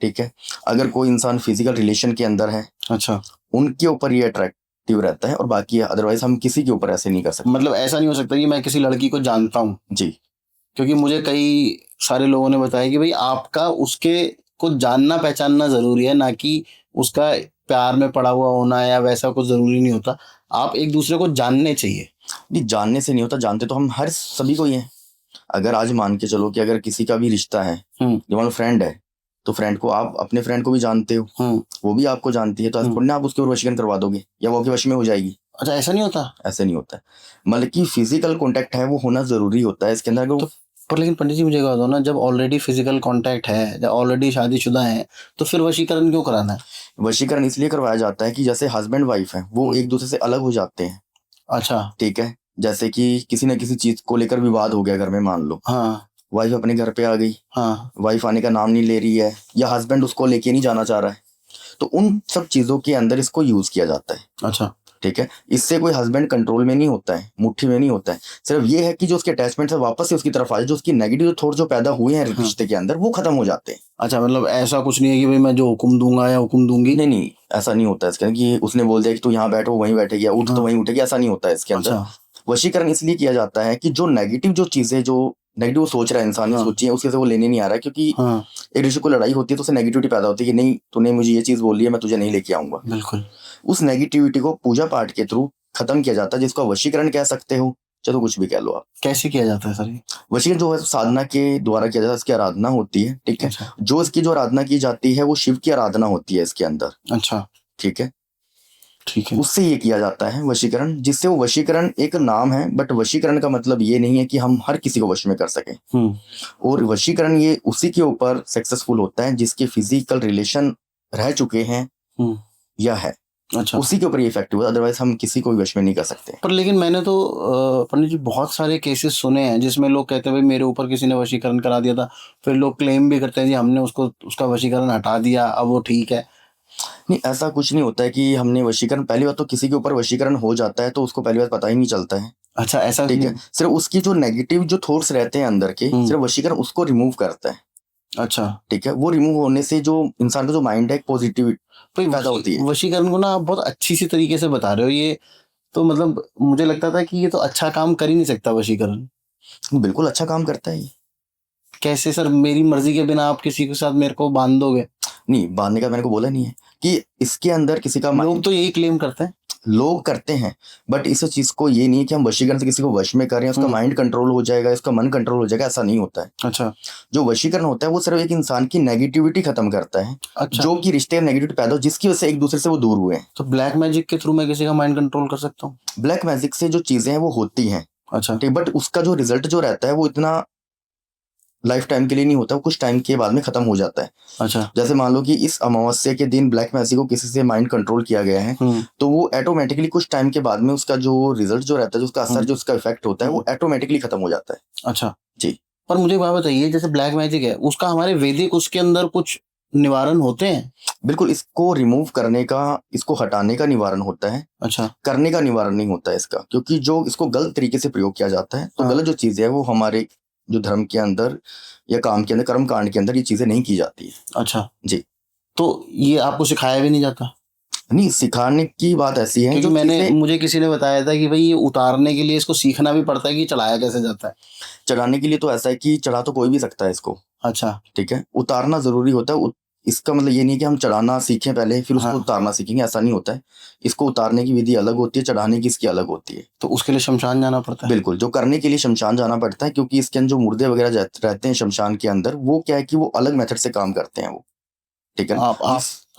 ठीक है, अगर कोई इंसान फिजिकल रिलेशन के अंदर है, अच्छा, उनके ऊपर ये अट्रैक्टिव रहता है और बाकी अदरवाइज हम किसी के ऊपर ऐसे नहीं कर सकते। मतलब ऐसा नहीं हो सकता कि मैं किसी लड़की को जानता हूँ? जी, क्योंकि मुझे कई सारे लोगों ने बताया कि भाई आपका उसके को जानना पहचानना जरूरी है, ना कि उसका प्यार में पड़ा हुआ होना या वैसा कुछ जरूरी नहीं होता। आप एक दूसरे को जानने चाहिए। नहीं जानने से नहीं होता, जानते तो हम हर सभी को ही हैं। अगर आज मान के चलो कि अगर किसी का भी रिश्ता है, जो मान लो फ्रेंड है, तो फ्रेंड को आप अपने फ्रेंड को भी जानते हो, वो भी आपको जानती है, तो आज थोड़ी ना आप उसके ऊपर वशीकरण करवा दोगे या वो आपके वश में हो जाएगी। अच्छा, ऐसा नहीं होता? ऐसे नहीं होता है, मतलब कि फिजिकल कांटेक्ट है वो होना जरूरी होता है इसके अंदर। अगर पर लेकिन पंडित जी मुझे बता दो ना, जब ऑलरेडी फिजिकल कांटेक्ट है, जब ऑलरेडी शादीशुदा है, तो फिर वशीकरण क्यों कराना है? वशीकरण इसलिए करवाया जाता है कि जैसे हस्बैंड वाइफ है वो एक दूसरे से अलग हो जाते हैं, अच्छा, ठीक है। जैसे कि किसी न किसी चीज को लेकर विवाद हो गया घर में, मान लो, हाँ, वाइफ अपने घर पे आ गई, हाँ, वाइफ आने का नाम नहीं ले रही है, या हस्बैंड उसको लेके नहीं जाना चाह रहा है, तो उन सब चीजों के अंदर इसको यूज किया जाता है। अच्छा, ठीक है, इससे कोई हस्बैंड कंट्रोल में नहीं होता है, मुट्ठी में नहीं होता है। सिर्फ ये है कि जो उसके अटैचमेंट है वापस से उसकी तरफ आ जाए, जो उसकी नेगेटिव थॉट जो पैदा हुए हैं रिश्ते के अंदर वो खत्म हो जाते हैं। अच्छा, मतलब ऐसा कुछ नहीं है कि भाई मैं जो हुक्म दूंगा या हुक्म दूंगी? नहीं नहीं, ऐसा नहीं होता है इसके अंदर कि उसने बोल दिया कि तू यहाँ बैठो वहीं बैठेगी, उठ तो वहीं उठेगी, ऐसा नहीं होता है इसके अंदर। वशीकरण इसलिए किया जाता है कि जो नेगेटिव जो चीजें, जो नेगेटिव सोच रहा है इंसान ने सोची है, उसके से वो लेने नहीं आ रहा है। क्योंकि एक दूसरे को लड़ाई होती है तो उससे नेगेटिविटी पैदा होती है कि नहीं तूने मुझे ये चीज बोली है, मैं तुझे नहीं लेके आऊंगा। बिल्कुल। उस नेगेटिविटी को पूजा पाठ के थ्रू खत्म किया जाता है, जिसको वशीकरण कह सकते हो, चलो कुछ भी कह लो आप। कैसे किया जाता है सर ये? वशीकरण जो है साधना के द्वारा किया जाता है, इसकी आराधना होती है, ठीक है। जो इसकी जो आराधना की जाती है वो शिव की आराधना होती है इसके अंदर। अच्छा, ठीक है, ठीक है। उससे ये किया जाता है वशीकरण, जिससे वो वशीकरण एक नाम है, बट वशीकरण का मतलब ये नहीं है कि हम हर किसी को वश में कर सकें। और वशीकरण ये उसी के ऊपर सक्सेसफुल होता है जिसके फिजिकल रिलेशन रह चुके हैं या है। अच्छा। उसी के ऊपर ये इफेक्ट हुआ, अदरवाइज हम किसी को भी वश में नहीं कर सकते। पर लेकिन मैंने तो पंडित जी बहुत सारे केसेस सुने हैं जिसमें लोग कहते हैं भाई मेरे ऊपर किसी ने वशीकरण करा दिया था, फिर लोग क्लेम भी करते हैं जी हमने उसको उसका वशीकरण हटा दिया, अब वो ठीक है। नहीं, ऐसा कुछ नहीं होता है कि हमने वशीकरण, पहली बात तो किसी के ऊपर वशीकरण हो जाता है तो उसको पहली बात पता ही नहीं चलता है, अच्छा, ऐसा ठीक है। नहीं। सिर्फ उसकी जो नेगेटिव जो थॉट्स रहते हैं अंदर के, सिर्फ वशीकरण उसको रिमूव करता है, अच्छा। ठीक है। वो रिमूव होने से जो इंसान का जो माइंड है पॉजिटिव भाई पैदा होती है। वशीकरण को ना आप बहुत अच्छी सी तरीके से बता रहे हो, ये तो मतलब मुझे लगता था कि ये तो अच्छा काम कर ही नहीं सकता वशीकरण। बिल्कुल अच्छा काम करता है ये। कैसे सर, मेरी मर्जी के बिना आप किसी के साथ मेरे को बांध दोगे? नहीं, बांधने का मैंने को बोला नहीं है कि इसके अंदर किसी का लोग तो यही क्लेम करते हैं। लोग करते हैं, बट इस चीज को ये नहीं है कि हम वशीकरण से किसी को वश में कर रहे हैं, उसका माइंड कंट्रोल हो जाएगा, उसका मन कंट्रोल हो जाएगा, ऐसा नहीं होता है। अच्छा। जो वशीकरण होता है वो सिर्फ एक इंसान की नेगेटिविटी खत्म करता है। अच्छा। जो कि रिश्ते में नेगेटिविटी पैदा हो, जिसकी वजह से एक दूसरे से वो दूर हुए हैं। तो ब्लैक मैजिक के थ्रू मैं किसी का माइंड कंट्रोल कर सकता हूँ? ब्लैक मैजिक से जो चीजें हैं वो होती हैं, अच्छा। ठीक, बट उसका जो रिजल्ट जो रहता है वो इतना लाइफ टाइम के लिए नहीं होता, वो कुछ टाइम के बाद में खत्म हो जाता है। अच्छा। जैसे मान लो कि इस अमावस्या के दिन ब्लैक मैजिक को किसी से माइंड कंट्रोल किया गया है, तो वो ऑटोमेटिकली कुछ टाइम के बाद में उसका जो रिजल्ट जो रहता है, जो उसका असर, जो उसका इफेक्ट होता है, वो ऑटोमेटिकली खत्म हो जाता है। अच्छा जी। पर मुझे बात बताइए, जैसे ब्लैक मैजिक है उसका हमारे वैदिक उसके अंदर कुछ निवारण होते हैं? बिल्कुल, इसको रिमूव करने का, इसको हटाने का निवारण होता है। अच्छा। करने का निवारण नहीं होता है इसका, क्योंकि जो इसको गलत तरीके से प्रयोग किया जाता है, तो गलत जो चीजें है वो हमारे जो धर्म के अंदर या काम के अंदर, कर्म कांड के अंदर ये चीजें नहीं की जाती है। अच्छा जी। तो ये आपको सिखाया भी नहीं जाता? नहीं, सिखाने की बात ऐसी है, क्योंकि जो मुझे किसी ने बताया था कि भाई ये उतारने के लिए इसको सीखना भी पड़ता है कि चढ़ाया कैसे जाता है। चढ़ाने के लिए तो ऐसा है कि चढ़ा तो कोई भी सकता है इसको, अच्छा। ठीक है। उतारना जरूरी होता है। इसका मतलब ये नहीं कि हम चढ़ाना सीखें पहले फिर उसको उतारना सीखेंगे, ऐसा नहीं होता है। इसको उतारने की विधि अलग होती है, चढ़ाने की इसकी अलग होती है। तो उसके लिए शमशान जाना पड़ता है? बिल्कुल, जो करने के लिए शमशान जाना पड़ता है, क्योंकि इसके अंदर जो मुर्दे वगैरह रहते हैं शमशान के अंदर, वो क्या है कि वो अलग मेथड से काम करते हैं वो, ठीक है।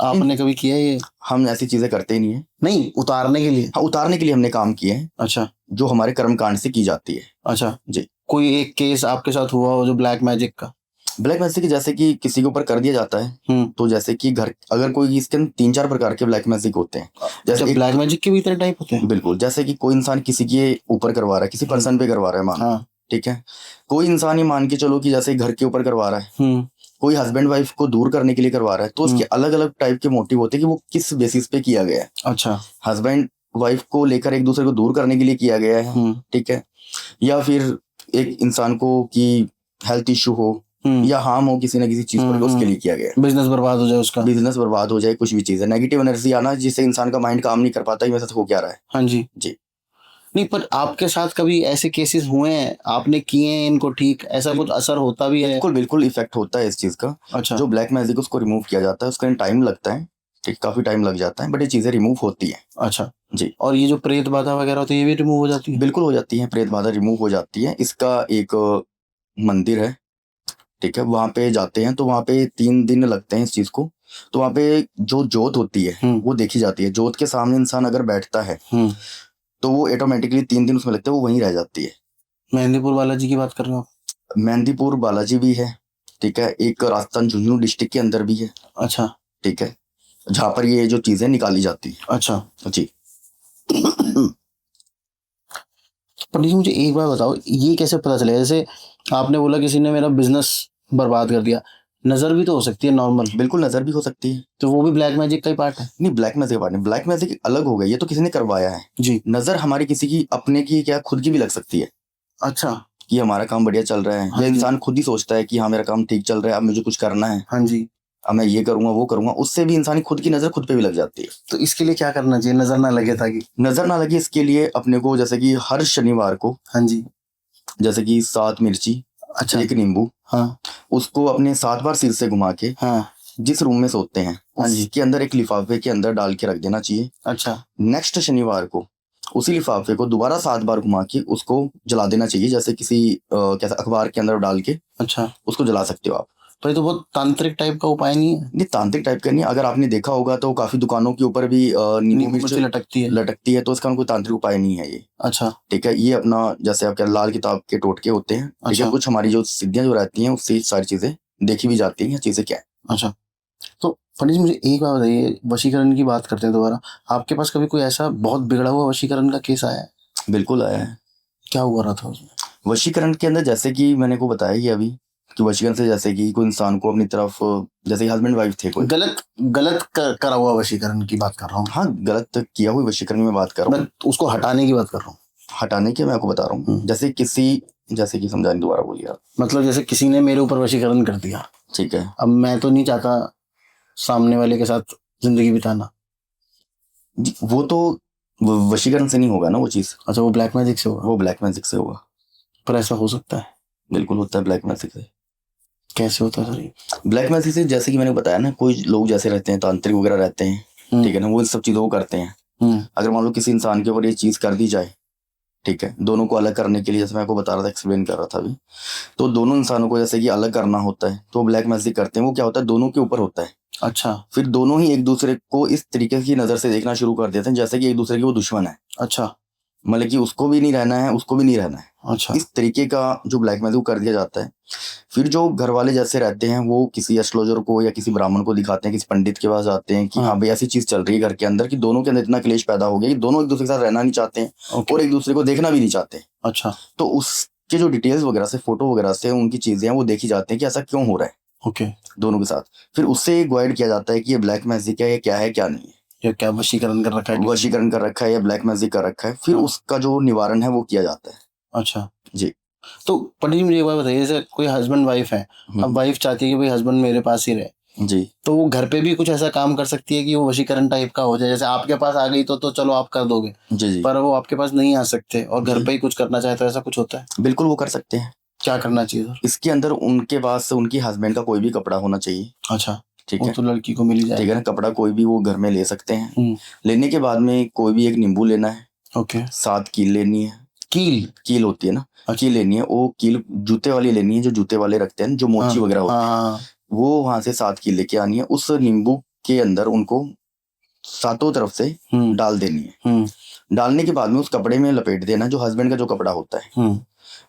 आपने कभी किया ये? हम ऐसी चीजें करते ही नहीं है। नहीं, उतारने के लिए? हाँ, उतारने के लिए हमने काम किए हैं। अच्छा। जो हमारे कर्म कांड से की जाती है। अच्छा जी। कोई एक केस आपके साथ हुआ हो जो ब्लैक मैजिक का? ब्लैक मैजिक की, जैसे कि किसी के ऊपर कर दिया जाता है, तो जैसे कि घर, अगर कोई, इसके अंदर 3-4 प्रकार के ब्लैक मैजिक होते हैं। जैसे ब्लैक मैजिक के भी इतने टाइप होते हैं? बिल्कुल, जैसे कि कोई इंसान किसी के ऊपर करवा रहा है, किसी पर्सन पे करवा रहा है, मान, ठीक है। कोई इंसान ही मान के चलो कि जैसे घर के ऊपर करवा रहा है, कोई हस्बैंड वाइफ को दूर करने के लिए करवा रहा है, तो उसके अलग अलग टाइप के मोटिव होते हैं कि वो किस बेसिस पे किया गया है। अच्छा। हस्बैंड वाइफ को लेकर एक दूसरे को दूर करने के लिए किया गया है, ठीक है, या फिर एक इंसान को कि हेल्थ इश्यू हो या हार्म हो किसी ना किसी चीज पर, उसके लिए किया गया है। बिजनेस बर्बाद हो जाए उसका, बिजनेस बर्बाद हो जाए, कुछ भी चीज है, नेगेटिव एनर्जी आना जिससे इंसान का माइंड काम नहीं कर पाता, ये हो क्या रहा है। हाँ जी। जी। नहीं, पर आपके साथ कभी ऐसे केसेस हुए हैं, आपने किए हैं इनको ठीक, ऐसा कुछ असर होता भी है? बिल्कुल बिल्कुल, इफेक्ट होता है इस चीज का। अच्छा। जो ब्लैक मैजिक उसको रिमूव किया जाता है, उसका टाइम लगता है, ठीक, काफी टाइम लग जाता है, बट ये चीजें रिमूव होती है। अच्छा जी। और ये जो प्रेत बाधा वगैरह होती है ये भी रिमूव हो जाती है? बिल्कुल हो जाती है, प्रेत बाधा रिमूव हो जाती है। इसका एक मंदिर है, ठीक है, वहां पे जाते हैं तो वहां पे 3 दिन लगते हैं इस चीज को। तो वहां पे जो जोत होती है वो देखी जाती है। जोत के सामने इंसान अगर बैठता है तो वो ऑटोमेटिकली 3 दिन उसमें लगते हैं, वो वहीं रह जाती है। मेहंदीपुर बालाजी की बात कर रहे हो? मेहंदीपुर बालाजी भी है, ठीक है, एक राजस्थान झुंझुनू डिस्ट्रिक्ट के अंदर भी है। अच्छा। ठीक है, जहाँ पर ये जो चीजें निकाली जाती है। अच्छा जी। पंडित जी मुझे एक बार बताओ, ये कैसे पता चलेगा? जैसे आपने बोला किसी ने मेरा बिजनेस बर्बाद कर दिया, नजर भी तो हो सकती है नॉर्मल? बिल्कुल, नजर भी हो सकती है। तो वो भी ब्लैक मैजिक का ही पार्ट है? नहीं, ब्लैक मैजिक पार्ट नहीं, ब्लैक मैजिक अलग हो गई, ये तो किसी ने करवाया है जी। नजर हमारी किसी की अपने की क्या खुद की भी लग सकती है। अच्छा। कि हमारा काम बढ़िया चल रहा है, या इंसान खुद ही सोचता है कि हाँ मेरा काम ठीक चल रहा है, अब मुझे कुछ करना है, हाँ जी, अब मैं ये करूंगा वो करूंगा, उससे भी इंसान खुद की नजर खुद पे भी लग जाती है। तो इसके लिए क्या करना चाहिए नजर ना लगे? ताकि नजर ना लगे इसके लिए अपने को, जैसे कि हर शनिवार को, हाँ जी, जैसे कि 7 मिर्ची, अच्छा, 1 नींबू, हाँ, उसको अपने 7 बार सिर से घुमा के, हाँ, जिस रूम में सोते हैं उसके अंदर एक लिफाफे के अंदर डाल के रख देना चाहिए। अच्छा। नेक्स्ट शनिवार को उसी लिफाफे को दोबारा 7 बार घुमा के उसको जला देना चाहिए, जैसे किसी कैसा अखबार के अंदर डाल के अच्छा, उसको जला सकते हो आप। तो ये तो बहुत तांत्रिक टाइप का उपाय नहीं है? नहीं, तांत्रिक टाइप का नहीं है। अगर आपने देखा होगा तो काफी दुकानों के ऊपर भी नींबू मिर्च लटकती है, तो इसका कोई तांत्रिक उपाय नहीं है ये। अच्छा, ठीक है, ये अपना जैसे आपके लाल किताब के टोटके होते हैं, ठीक है, कुछ हमारी जो सिद्धियां जो रहती हैं उससे सारी चीजें देखी भी जाती हैं, चीजें क्या है। अच्छा, तो पंडित जी मुझे एक बात बताइए, वशीकरण की बात करते हैं दोबारा, आपके पास कभी कोई ऐसा बहुत बिगड़ा हुआ वशीकरण का केस आया है? बिल्कुल आया है। क्या हुआ रहा था उसमें? वशीकरण के अंदर जैसे कि मैंने को बताया ही अभी कि वशीकरण से जैसे कि कोई इंसान को अपनी तरफ, जैसे हस्बैंड वाइफ थे कोई, गलत करा हुआ वशीकरण की बात कर रहा हूँ। हाँ, गलत किया हुआ वशीकरण में बात कर रहा हूँ, मैं उसको हटाने की बात कर रहा हूँ। हटाने के मैं आपको बता रहा हूँ। जैसे कि समझाने, दोबारा बोलिए आप। मतलब जैसे किसी ने मेरे ऊपर वशीकरण कर दिया, ठीक है, अब मैं तो नहीं चाहता सामने वाले के साथ जिंदगी बिताना। वो तो वशीकरण से नहीं होगा ना वो चीज। अच्छा, वो ब्लैक मैजिक से होगा? वो ब्लैक मैजिक से होगा। पर ऐसा हो सकता है? बिल्कुल होता है ब्लैक मैजिक से। कैसे होता है सर? ब्लैक मैजिक से जैसे कि मैंने बताया ना, कोई लोग जैसे रहते हैं, तांत्रिक वगैरह रहते हैं, ठीक है ना, वो इन सब चीजों को करते हैं। अगर मान लो किसी इंसान के ऊपर ये चीज कर दी जाए, ठीक है, दोनों को अलग करने के लिए, जैसे मैं आपको बता रहा था, एक्सप्लेन कर रहा था अभी, तो दोनों इंसानों को जैसे कि अलग करना होता है, तो ब्लैक मैजिक करते हैं। वो क्या होता है, दोनों के ऊपर होता है। अच्छा। फिर दोनों ही एक दूसरे को इस तरीके की नजर से देखना शुरू कर देते हैं जैसे कि एक दूसरे के वो दुश्मन है। अच्छा। मतलब कि उसको भी नहीं रहना है, उसको भी नहीं रहना है। अच्छा। इस तरीके का जो ब्लैक मैजिक कर दिया जाता है। फिर जो घर वाले जैसे रहते हैं, वो किसी एस्ट्रोलॉजर को या किसी ब्राह्मण को दिखाते हैं, किसी पंडित के पास जाते हैं कि हाँ भाई ऐसी चीज चल रही है घर के अंदर, कि दोनों के अंदर इतना क्लेश पैदा हो गया कि दोनों एक दूसरे के साथ रहना नहीं चाहते हैं और एक दूसरे को देखना भी नहीं चाहते। अच्छा। तो उसके जो डिटेल्स वगैरह से, फोटो वगैरह से उनकी चीजें हैं, वो देखी जाती हैं कि ऐसा क्यों हो रहा है। ओके। दोनों के साथ फिर उससे गाइड किया जाता है कि ये ब्लैक मैजिक है, ये क्या है क्या नहीं है, या क्या वशीकरण कर रखा है? वशीकरण कर रखा है या ब्लैक मैजिक कर रखा है। फिर उसका जो निवारण है वो किया जाता है। अच्छा जी। तो पंडित जी मुझे एक बात बताइए, जैसे कोई हस्बैंड वाइफ है, अब वाइफ चाहती है कि भाई हस्बैंड मेरे पास ही रहे, जी, तो वो घर पे भी कुछ ऐसा काम कर सकती है कि वो वशीकरण टाइप का हो जाए? जैसे आपके पास आ गई तो चलो आप कर दोगे, जी, जी, पर वो आपके पास नहीं आ सकते और घर पे ही कुछ करना चाहे, तो ऐसा कुछ होता है? बिल्कुल वो कर सकते हैं। क्या करना चाहिए सर? इसके अंदर उनके पास उनकी हस्बैंड का कोई भी कपड़ा होना चाहिए। अच्छा, ठीक वो है, तो लड़की को मिल ही ठीक है जाएगा। ना, कपड़ा कोई भी वो घर में ले सकते हैं। लेने के बाद में कोई भी एक नींबू लेना है। ओके। 7 कील लेनी है। कील होती है ना, कील लेनी है। वो कील जूते वाली लेनी है, जो जूते वाले रखते हैं, जो मोची वगैरह होती है, वो वहां से 7 कील लेके आनी है। उस नींबू के अंदर उनको सातों तरफ से डाल देनी है। डालने के बाद में उस कपड़े में लपेट देना, जो हस्बैंड का जो कपड़ा होता है,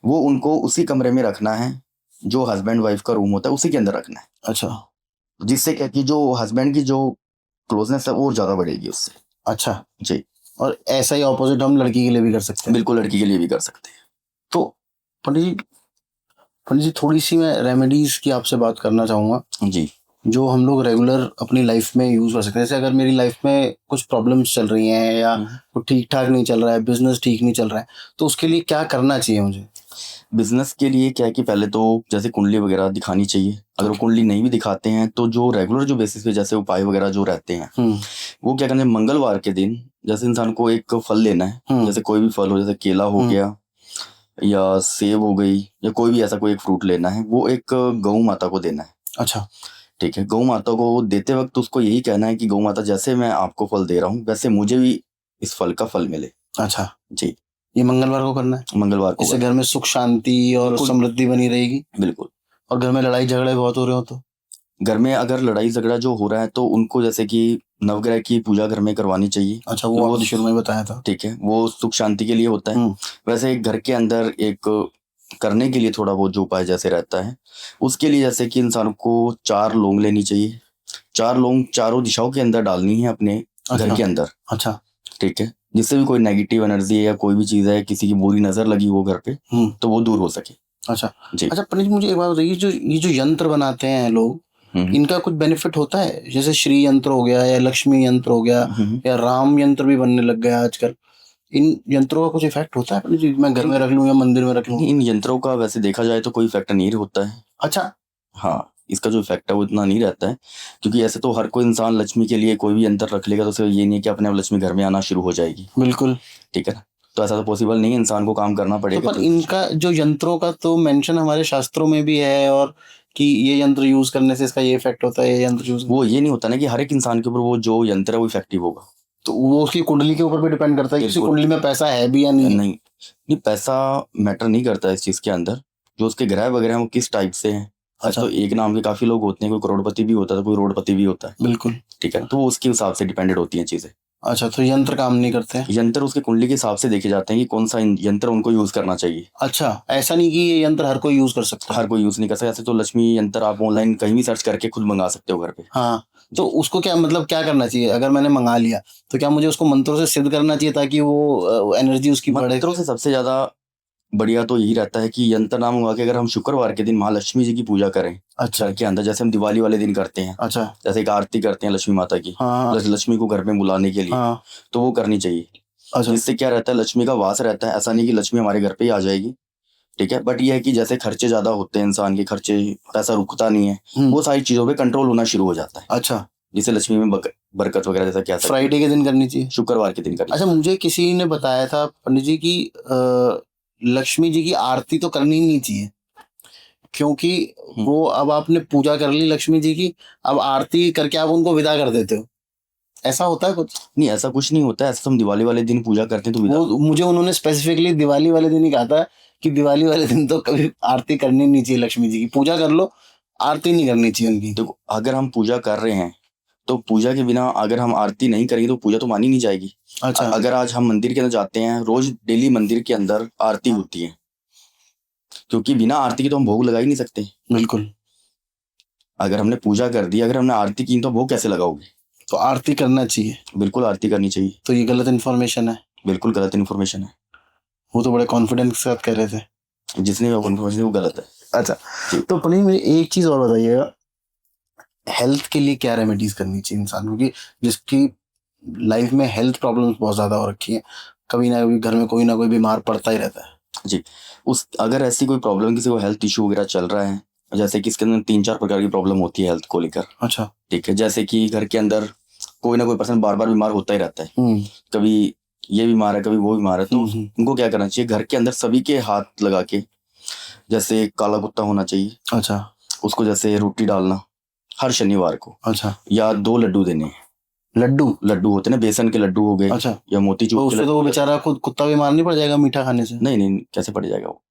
वो उनको उसी कमरे में रखना है, जो हस्बैंड वाइफ का रूम होता है उसी के अंदर रखना है। अच्छा। जिससे क्या कि जो हस्बैंड की जो क्लोजनेस है वो ज्यादा बढ़ेगी उससे। अच्छा जी। और ऐसा ही ऑपोजिट हम लड़की के लिए भी कर सकते हैं? बिल्कुल, लड़की के लिए भी कर सकते हैं। तो पंडित जी थोड़ी सी मैं रेमेडीज की आपसे बात करना चाहूँगा जी, जो हम लोग रेगुलर अपनी लाइफ में यूज कर सकते हैं। जैसे अगर मेरी लाइफ में कुछ प्रॉब्लम्स चल रही हैं या कुछ ठीक ठाक नहीं चल रहा है, बिजनेस ठीक नहीं चल रहा है, तो उसके लिए क्या करना चाहिए मुझे? बिजनेस के लिए क्या है कि पहले तो जैसे कुंडली वगैरह दिखानी चाहिए। अगर वो कुंडली नहीं भी दिखाते हैं तो जो रेगुलर जो बेसिस पे जैसे उपाय वगैरह जो रहते हैं, वो क्या करना है, मंगलवार के दिन जैसे इंसान को एक फल लेना है, जैसे कोई भी फल हो, जैसे केला हो गया या सेब हो गई, या कोई भी ऐसा कोई एक फ्रूट लेना है, वो एक गौ माता को देना है। अच्छा। ठीक है, गौ माता को देते वक्त उसको यही कहना है कि गौ माता, जैसे मैं आपको फल दे रहा हूँ वैसे मुझे भी इस फल का फल मिले। अच्छा जी, ये मंगलवार को करना है? मंगलवार को। इससे घर में सुख शांति और समृद्धि बनी रहेगी? बिल्कुल। और घर में लड़ाई झगड़े बहुत हो रहे हो तो? घर में अगर लड़ाई झगड़ा जो हो रहा है तो उनको जैसे कि नवग्रह की पूजा घर में करवानी चाहिए। अच्छा, वो आपने शुरू में बताया था। ठीक है, वो सुख शांति के लिए होता है। वैसे घर के अंदर एक करने के लिए थोड़ा बहुत जो उपाय जैसे रहता है, उसके लिए जैसे कि इंसान को 4 लौंग लेनी चाहिए। 4 लौंग चारों दिशाओं के अंदर डालनी है अपने घर के अंदर। अच्छा। ठीक है, जिससे भी कोई नेगेटिव एनर्जी है या कोई भी चीज है, किसी की बुरी नजर लगी हो घर पे, तो वो दूर हो सके। अच्छा जी। अच्छा पंडित, मुझे एक बात बताइए, ये जो यंत्र बनाते हैं लोग, इनका कुछ बेनिफिट होता है? जैसे श्री यंत्र हो गया या लक्ष्मी यंत्र हो गया या राम यंत्र भी बनने लग गया आजकल, इन यंत्रों का कुछ इफेक्ट होता है पंडित जी? मैं घर में रख लूं या मंदिर में रख लूं? इन यंत्रों का वैसे देखा जाए तो कोई इफेक्ट नहीं होता है। अच्छा। हाँ, इसका जो इफेक्ट है वो इतना नहीं रहता है, क्योंकि ऐसे तो हर कोई इंसान लक्ष्मी के लिए कोई भी यंत्र रख लेगा तो उसे ये नहीं है कि अपने आप लक्ष्मी घर में आना शुरू हो जाएगी। बिल्कुल। ठीक है ना, तो ऐसा तो पॉसिबल नहीं है, इंसान को काम करना पड़ेगा। पर इनका जो यंत्रों का तो मेंशन हमारे शास्त्रों में भी है, और कि ये यंत्र यूज करने से इसका ये इफेक्ट होता है, ये यंत्र यूज, वो ये नहीं होता ना कि हर एक इंसान के ऊपर वो जो यंत्र है वो इफेक्टिव होगा। तो वो उसकी कुंडली के ऊपर भी डिपेंड करता है कि उसी कुंडली में पैसा है भी या नहीं? नहीं, पैसा मैटर नहीं करता इस चीज के अंदर। जो उसके ग्रह वगैरह हैं वो किस टाइप से हैं। अच्छा, तो एक नाम के काफी लोग होते हैं, कोई करोड़पति भी होता है, कोई रोडपति भी होता है। बिल्कुल। ठीक है, तो वो उसके हिसाब से डिपेंडेंट होती हैं चीजें। अच्छा, तो यंत्र काम नहीं करते हैं? यंत्र उसके कुंडली के हिसाब से देखे जाते हैं कि कौन सा यंत्र उनको यूज करना चाहिए। अच्छा, ऐसा नहीं कि ये यंत्र हर कोई यूज कर सकता है? हर कोई यूज नहीं कर सकता। ऐसे तो लक्ष्मी यंत्र आप ऑनलाइन कहीं भी सर्च करके खुद मंगा सकते हो घर पे। हाँ, तो उसको क्या मतलब क्या करना चाहिए अगर मैंने मंगा लिया, तो क्या मुझे उसको मंत्रों से सिद्ध करना चाहिए ताकि वो एनर्जी उसकी बढ़े? मंत्रों से सबसे ज्यादा बढ़िया तो यही रहता है कि यंत्र ना मंगवा के अगर हम शुक्रवार के दिन महालक्ष्मी जी की पूजा करें अच्छा घर के अंदर, जैसे हम दिवाली वाले दिन करते हैं, अच्छा। जैसे एक आरती करते हैं लक्ष्मी माता की, हाँ लक्ष्मी को घर में बुलाने के लिए, हाँ। तो वो करनी चाहिए। अच्छा जिससे क्या रहता है, लक्ष्मी का वास रहता है। ऐसा नहीं कि लक्ष्मी हमारे घर पे ही आ जाएगी, ठीक है, बट ये है कि जैसे खर्चे ज्यादा होते हैं, इंसान के खर्चे, पैसा रुकता नहीं है, वो सारी चीजों पे कंट्रोल होना शुरू हो जाता है। अच्छा, जिससे लक्ष्मी में बरकत वगैरह जैसा क्या फ्राइडे के दिन करनी चाहिए? शुक्रवार के दिन करनी। अच्छा, मुझे किसी ने बताया था पंडित जी की लक्ष्मी जी की आरती तो करनी नहीं चाहिए, क्योंकि वो अब आपने पूजा कर ली लक्ष्मी जी की, अब आरती करके आप उनको विदा कर देते हो, ऐसा होता है कुछ? नहीं, ऐसा कुछ नहीं होता है। ऐसा तो हम दिवाली वाले दिन पूजा करते हैं तो वो मुझे उन्होंने स्पेसिफिकली दिवाली वाले दिन ही कहा था कि दिवाली वाले दिन तो कभी आरती करनी नहीं चाहिए लक्ष्मी जी की, पूजा कर लो, आरती नहीं करनी चाहिए उनकी। देखो, अगर हम पूजा कर रहे हैं तो पूजा के बिना अगर हम आरती नहीं करेंगे तो पूजा तो मानी नहीं जाएगी। अच्छा। अगर आज हम मंदिर के अंदर जाते हैं, रोज डेली मंदिर के अंदर आरती होती है, क्योंकि बिना आरती के तो हम भोग लगा ही नहीं सकते। बिल्कुल। अगर हमने पूजा कर दी, अगर हमने आरती की तो भोग कैसे लगाओगे? तो आरती करना चाहिए। बिल्कुल आरती करनी चाहिए। तो ये गलत इन्फॉर्मेशन है? बिल्कुल गलत इन्फॉर्मेशन है। वो तो बड़े कॉन्फिडेंस के साथ कह रहे थे। जिसने इन्फॉर्मेशन वो गलत है। अच्छा, तो पंडित मुझे एक चीज और बताइएगा, हेल्थ के लिए क्या रेमेडीज करनी चाहिए इंसान को, कि जिसकी लाइफ में हेल्थ प्रॉब्लम्स बहुत ज्यादा हो रखी है, कभी ना कभी घर में कोई ना कोई बीमार पड़ता ही रहता है? जी, अगर ऐसी कोई प्रॉब्लम, किसी को हेल्थ इशू वगैरह चल रहा है, जैसे कि इसके अंदर 3-4 प्रकार की प्रॉब्लम होती है हेल्थ को लेकर। अच्छा। ठीक है, जैसे कि घर के अंदर कोई ना कोई पर्सन बार बार बीमार होता ही रहता है, कभी ये बीमार है, कभी वो बीमार है, तो उनको क्या करना चाहिए, घर के अंदर सभी के हाथ लगा के, जैसे काला कुत्ता होना चाहिए। अच्छा। उसको जैसे रोटी डालना हर शनिवार को। अच्छा। या 2 लड्डू देने। लड्डू होते ना, बेसन के लड्डू हो गए। अच्छा। या मोतीचूर तो के उससे तो वो बेचारा खुद कुत्ता बीमार नहीं पड़ जाएगा मीठा खाने से? नहीं, कैसे पड़ जाएगा वो?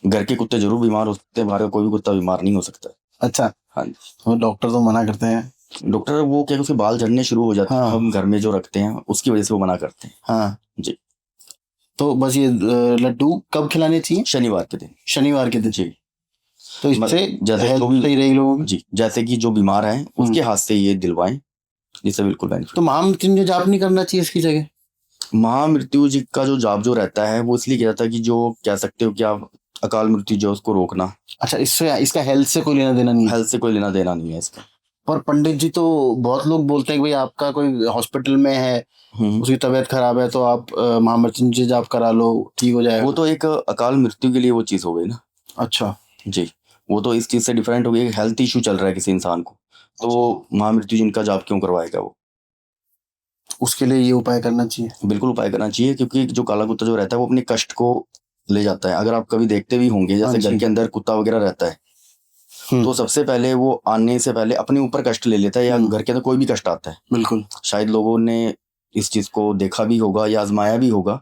घर के कुत्ते जरूर बीमार होते हैं, बाहर का कोई भी कुत्ता बीमार नहीं हो सकता। अच्छा। हाँ जी। तो डॉक्टर तो मना करते हैं? डॉक्टर वो क्या, उसके बाल झड़ने शुरू हो जाते हैं, हम घर में जो रखते हैं उसकी वजह से वो मना करते हैं। हाँ जी। तो बस ये लड्डू कब खिलाने चाहिए? शनिवार के दिन। शनिवार के दिन? जी। तो इससे जैसे हेल्थ सही रहेगी लोगों की? जी, जैसे कि जो बीमार है उसके हाथ से ये दिलवाएं, जिससे बिल्कुल बेनिफिट। तो महामृत्युंजय जाप नहीं करना चाहिए इसकी जगह? महामृत्यु जी का जो जाप जो रहता है वो इसलिए किया जाता है कि जो कह सकते हो कि आप अकाल मृत्यु जो उसको रोकना। अच्छा, इससे इसका हेल्थ से कोई लेना देना नहीं है? हेल्थ से कोई लेना देना नहीं है इसका। पर पंडित जी तो बहुत लोग बोलते हैं कि भाई आपका कोई हॉस्पिटल में है, उसकी तबीयत खराब है, तो आप महामृत्युंजय जाप करा लो, ठीक हो जाएगा। वो तो एक अकाल मृत्यु के लिए वो चीज हो गई ना। अच्छा जी, वो तो इस चीज से डिफरेंट हो गई। हेल्थ इशू चल रहा है किसी इंसान को, तो महामृत्यु जिनका जाप क्यों करवाएगा वो? उसके लिए ये उपाय करना चाहिए? बिल्कुल उपाय करना चाहिए, क्योंकि जो काला कुत्ता जो रहता है वो अपने कष्ट को ले जाता है। अगर आप कभी देखते भी होंगे, जैसे घर के अंदर कुत्ता वगैरह रहता है, तो सबसे पहले वो आने से पहले अपने ऊपर कष्ट ले लेता है, या घर के अंदर कोई भी कष्ट आता है। बिल्कुल। शायद लोगों ने इस चीज को देखा भी होगा या आजमाया भी होगा।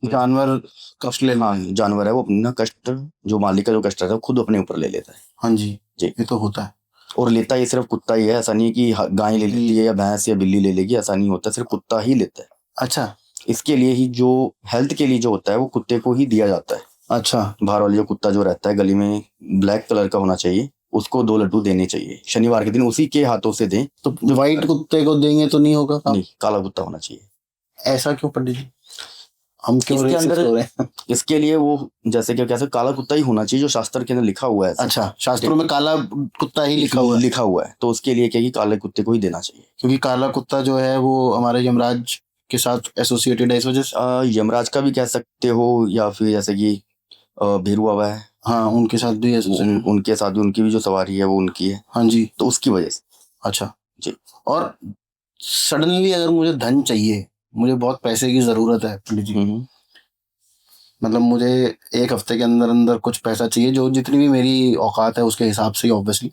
जानवर कष्ट ले, हाँ, जानवर है वो अपना कष्ट, जो मालिक का जो कष्ट रहता है वो खुद अपने ऊपर ले लेता है। हाँ जी जी, ये तो होता है। और लेता ये सिर्फ कुत्ता ही है, ऐसा नहीं है कि गाय ले लेती है या भैंस या बिल्ली ले लेगी, ऐसा नहीं होता, सिर्फ कुत्ता ही लेता है। अच्छा। इसके लिए ही जो हेल्थ के लिए जो होता है वो कुत्ते को ही दिया जाता है। अच्छा। बाहर वाले जो कुत्ता जो रहता है गली में ब्लैक कलर का होना चाहिए, उसको 2 लड्डू देने चाहिए शनिवार के दिन, उसी के हाथों से दें। तो व्हाइट कुत्ते को देंगे तो नहीं होगा? नहीं, काला कुत्ता होना चाहिए। ऐसा क्यों पंडित जी, हम क्यों इसके racist अंदर हो रहे हैं? इसके लिए वो जैसे क्या कैसे काला कुत्ता ही होना चाहिए, जो शास्त्र के अंदर लिखा हुआ है। अच्छा, शास्त्रों में काला कुत्ता ही लिखा हुआ है? तो उसके लिए क्या कि काले कुत्ते को ही देना चाहिए, क्योंकि काला कुत्ता जो है वो हमारे यमराज के साथ एसोसिएटेड है, इस वजह से। यमराज का भी कह सकते हो, या फिर जैसे कि भीरू बाबा है, हाँ उनके साथ भी उनके साथ भी उनकी भी जो सवारी है वो उनकी है। हाँ जी, तो उसकी वजह से। अच्छा जी। और सडनली अगर मुझे धन चाहिए, मुझे बहुत पैसे की जरूरत है पंडित जी, मतलब मुझे एक हफ्ते के अंदर अंदर कुछ पैसा चाहिए, जो जितनी भी मेरी औकात है उसके हिसाब से ऑब्वियसली,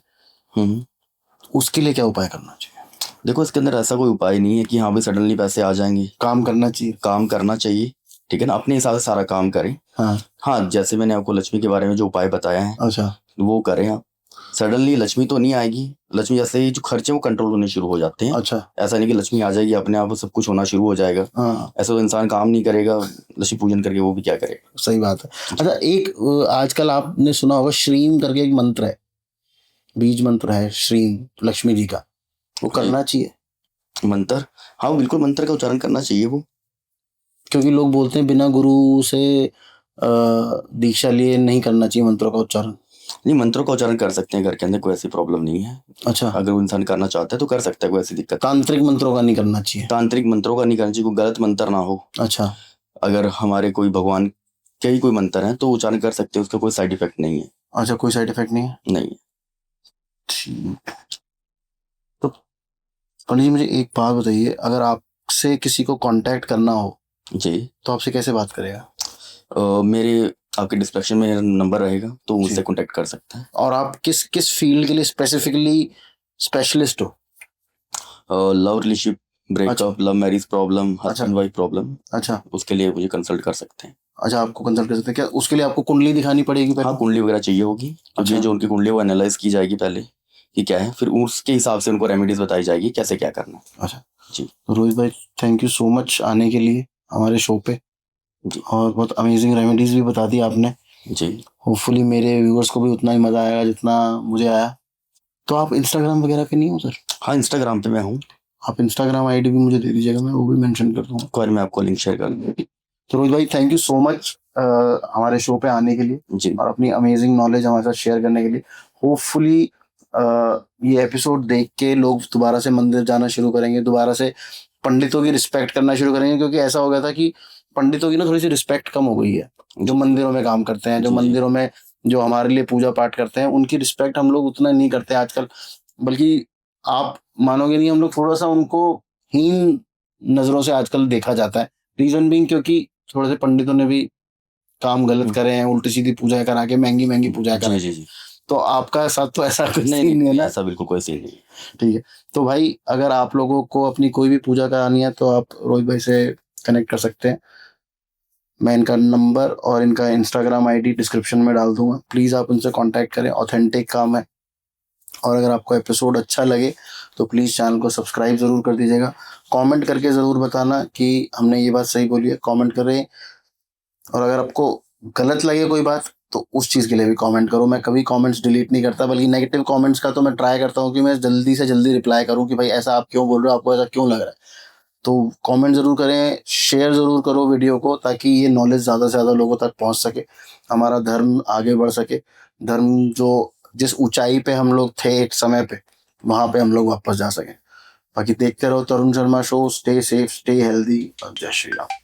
उसके लिए क्या उपाय करना चाहिए? देखो, इसके अंदर ऐसा कोई उपाय नहीं है कि हाँ भाई सडनली पैसे आ जाएंगे। काम करना चाहिए। काम करना चाहिए, ठीक है ना, अपने हिसाब से सारा काम करें। हाँ हाँ, जैसे मैंने आपको लक्ष्मी के बारे में जो उपाय बताया है, अच्छा, वो करें आप। सडनली लक्ष्मी तो नहीं आएगी। लक्ष्मी जैसे ही जो खर्चे वो कंट्रोल होने शुरू हो जाते हैं। अच्छा। ऐसा नहीं कि लक्ष्मी आ जाएगी अपने आप सब कुछ होना शुरू हो जाएगा। हाँ, ऐसा तो इंसान काम नहीं करेगा, लक्ष्मी पूजन करके वो भी क्या करेगा। सही बात है। अच्छा, एक आजकल आपने सुना होगा श्रीम करके एक मंत्र है, बीज मंत्र है श्रीम लक्ष्मी जी का, वो करना चाहिए? मंत्र, हाँ बिल्कुल मंत्र का उच्चारण करना चाहिए वो। क्योंकि लोग बोलते हैं बिना गुरु से दीक्षा लिए नहीं करना चाहिए मंत्रों का उच्चारण। नहीं, मंत्रों का उच्चारण कर सकते हैं घर के अंदर, कोई ऐसी प्रॉब्लम नहीं है। अच्छा, अगर वो इंसान करना चाहता है तो कर सकता है, कोई ऐसी दिक्कत। तांत्रिक मंत्रों का नहीं करना चाहिए? तांत्रिक मंत्रों का नहीं करना चाहिए, कोई गलत मंत्र ना हो। अच्छा, अगर हमारे कोई भगवान के ही कोई मंत्र है तो उच्चारण कर सकते हैं, उसका कोई साइड इफेक्ट नहीं है। अच्छा, कोई साइड इफेक्ट नहीं है? नहीं। ठीक। तो पंडित जी मुझे एक बात बताइए, अगर आपसे किसी को कांटेक्ट करना हो जी। तो आपसे कैसे बात करेगा? मेरे आपके डिस्क्रिप्शन में मेरा नंबर रहेगा, तो जी। मुझसे कांटेक्ट कर सकते हैं। और आप किस किस फील्ड के लिए स्पेसिफिकली स्पेशलिस्ट हो? Love relationship, breakup, love marriage problem, अच्छा। हस्बैंड वाइफ प्रॉब्लम, अच्छा। उसके लिए मुझे कंसल्ट कर सकते हैं। अच्छा, आपको कंसल्ट कर सकते हैं क्या? उसके लिए आपको कुंडली दिखानी पड़ेगी पहले? हाँ, कुंडली वगैरह चाहिए होगी, क्योंकि अच्छा। जो उनकी कुंडली है वो एनालाइज की जाएगी पहले कि क्या है, फिर उसके हिसाब से उनको रेमेडीज बताई जाएगी कैसे क्या करना है। अच्छा जी। तो रोहित भाई, थैंक यू सो मच आने के लिए हमारे शो पे, जी। और बहुत अमेजिंग रेमेडीज भी बता दी आपने। जी। होपफुली मेरे व्यूअर्स को भी उतना ही मजा आएगा जितना मुझे आया। तो आप इंस्टाग्राम वगैरह पे नहीं हो सर? हाँ, इंस्टाग्राम पे मैं हूँ। आप इंस्टाग्राम आईडी भी मुझे दे दीजिएगा, मैं वो भी मेंशन कर दूंगा। एक बार मैं आपको लिंक शेयर कर दूँ। तो रोहित भाई, थैंक यू सो मच हमारे शो पे आने के लिए जी। और अपनी अमेजिंग नॉलेज हमारे साथ शेयर करने के लिए। होपफुली ये एपिसोड देख के लोग दोबारा से मंदिर जाना शुरू करेंगे, दोबारा से पंडितों की रिस्पेक्ट करना शुरू करेंगे, क्योंकि ऐसा हो गया था कि पंडितों की ना थोड़ी सी रिस्पेक्ट कम हो गई है। जो मंदिरों में काम करते हैं, जो जी, जी। मंदिरों में जो हमारे लिए पूजा पाठ करते हैं, उनकी रिस्पेक्ट हम लोग उतना नहीं करते आजकल। बल्कि आप मानोगे नहीं, हम लोग थोड़ा सा उनको हीन नजरों से आजकल देखा जाता है। रीजन बीइंग क्योंकि थोड़े से पंडितों ने भी काम गलत करे हैं, उल्टी सीधी पूजा करा के, महंगी महंगी पूजा करा जी, के। जी, जी। तो आपका साथ तो ऐसा कुछ नहीं, सीन नहीं है नहीं, ना? ऐसा बिल्कुल कोई सीन नहीं। ठीक है। तो भाई, अगर आप लोगों को अपनी कोई भी पूजा करानी है तो आप रोहित भाई से कनेक्ट कर सकते हैं। मैं इनका नंबर और इनका इंस्टाग्राम आईडी डिस्क्रिप्शन में डाल दूंगा, प्लीज़ आप उनसे कांटेक्ट करें, ऑथेंटिक काम है। और अगर आपको एपिसोड अच्छा लगे तो प्लीज़ चैनल को सब्सक्राइब ज़रूर कर दीजिएगा। कमेंट करके ज़रूर बताना कि हमने ये बात सही बोली है, कमेंट करें। और अगर आपको गलत लगे कोई बात तो उस चीज़ के लिए भी कमेंट करो। मैं कभी कमेंट्स डिलीट नहीं करता, बल्कि नेगेटिव कमेंट्स का तो मैं ट्राई करता हूँ कि मैं जल्दी से जल्दी रिप्लाई करूँ कि भाई ऐसा आप क्यों बोल रहे हो, आपको ऐसा क्यों लग रहा है। तो कमेंट ज़रूर करें, शेयर ज़रूर करो वीडियो को, ताकि ये नॉलेज ज़्यादा से ज़्यादा लोगों तक पहुँच सके, हमारा धर्म आगे बढ़ सके। धर्म जो जिस ऊंचाई पे हम लोग थे एक समय पे, वहाँ पे हम लोग वापस जा सकें। बाकी देखते रहो Tarun Sharma show. Stay safe, stay healthy. जय श्री राम।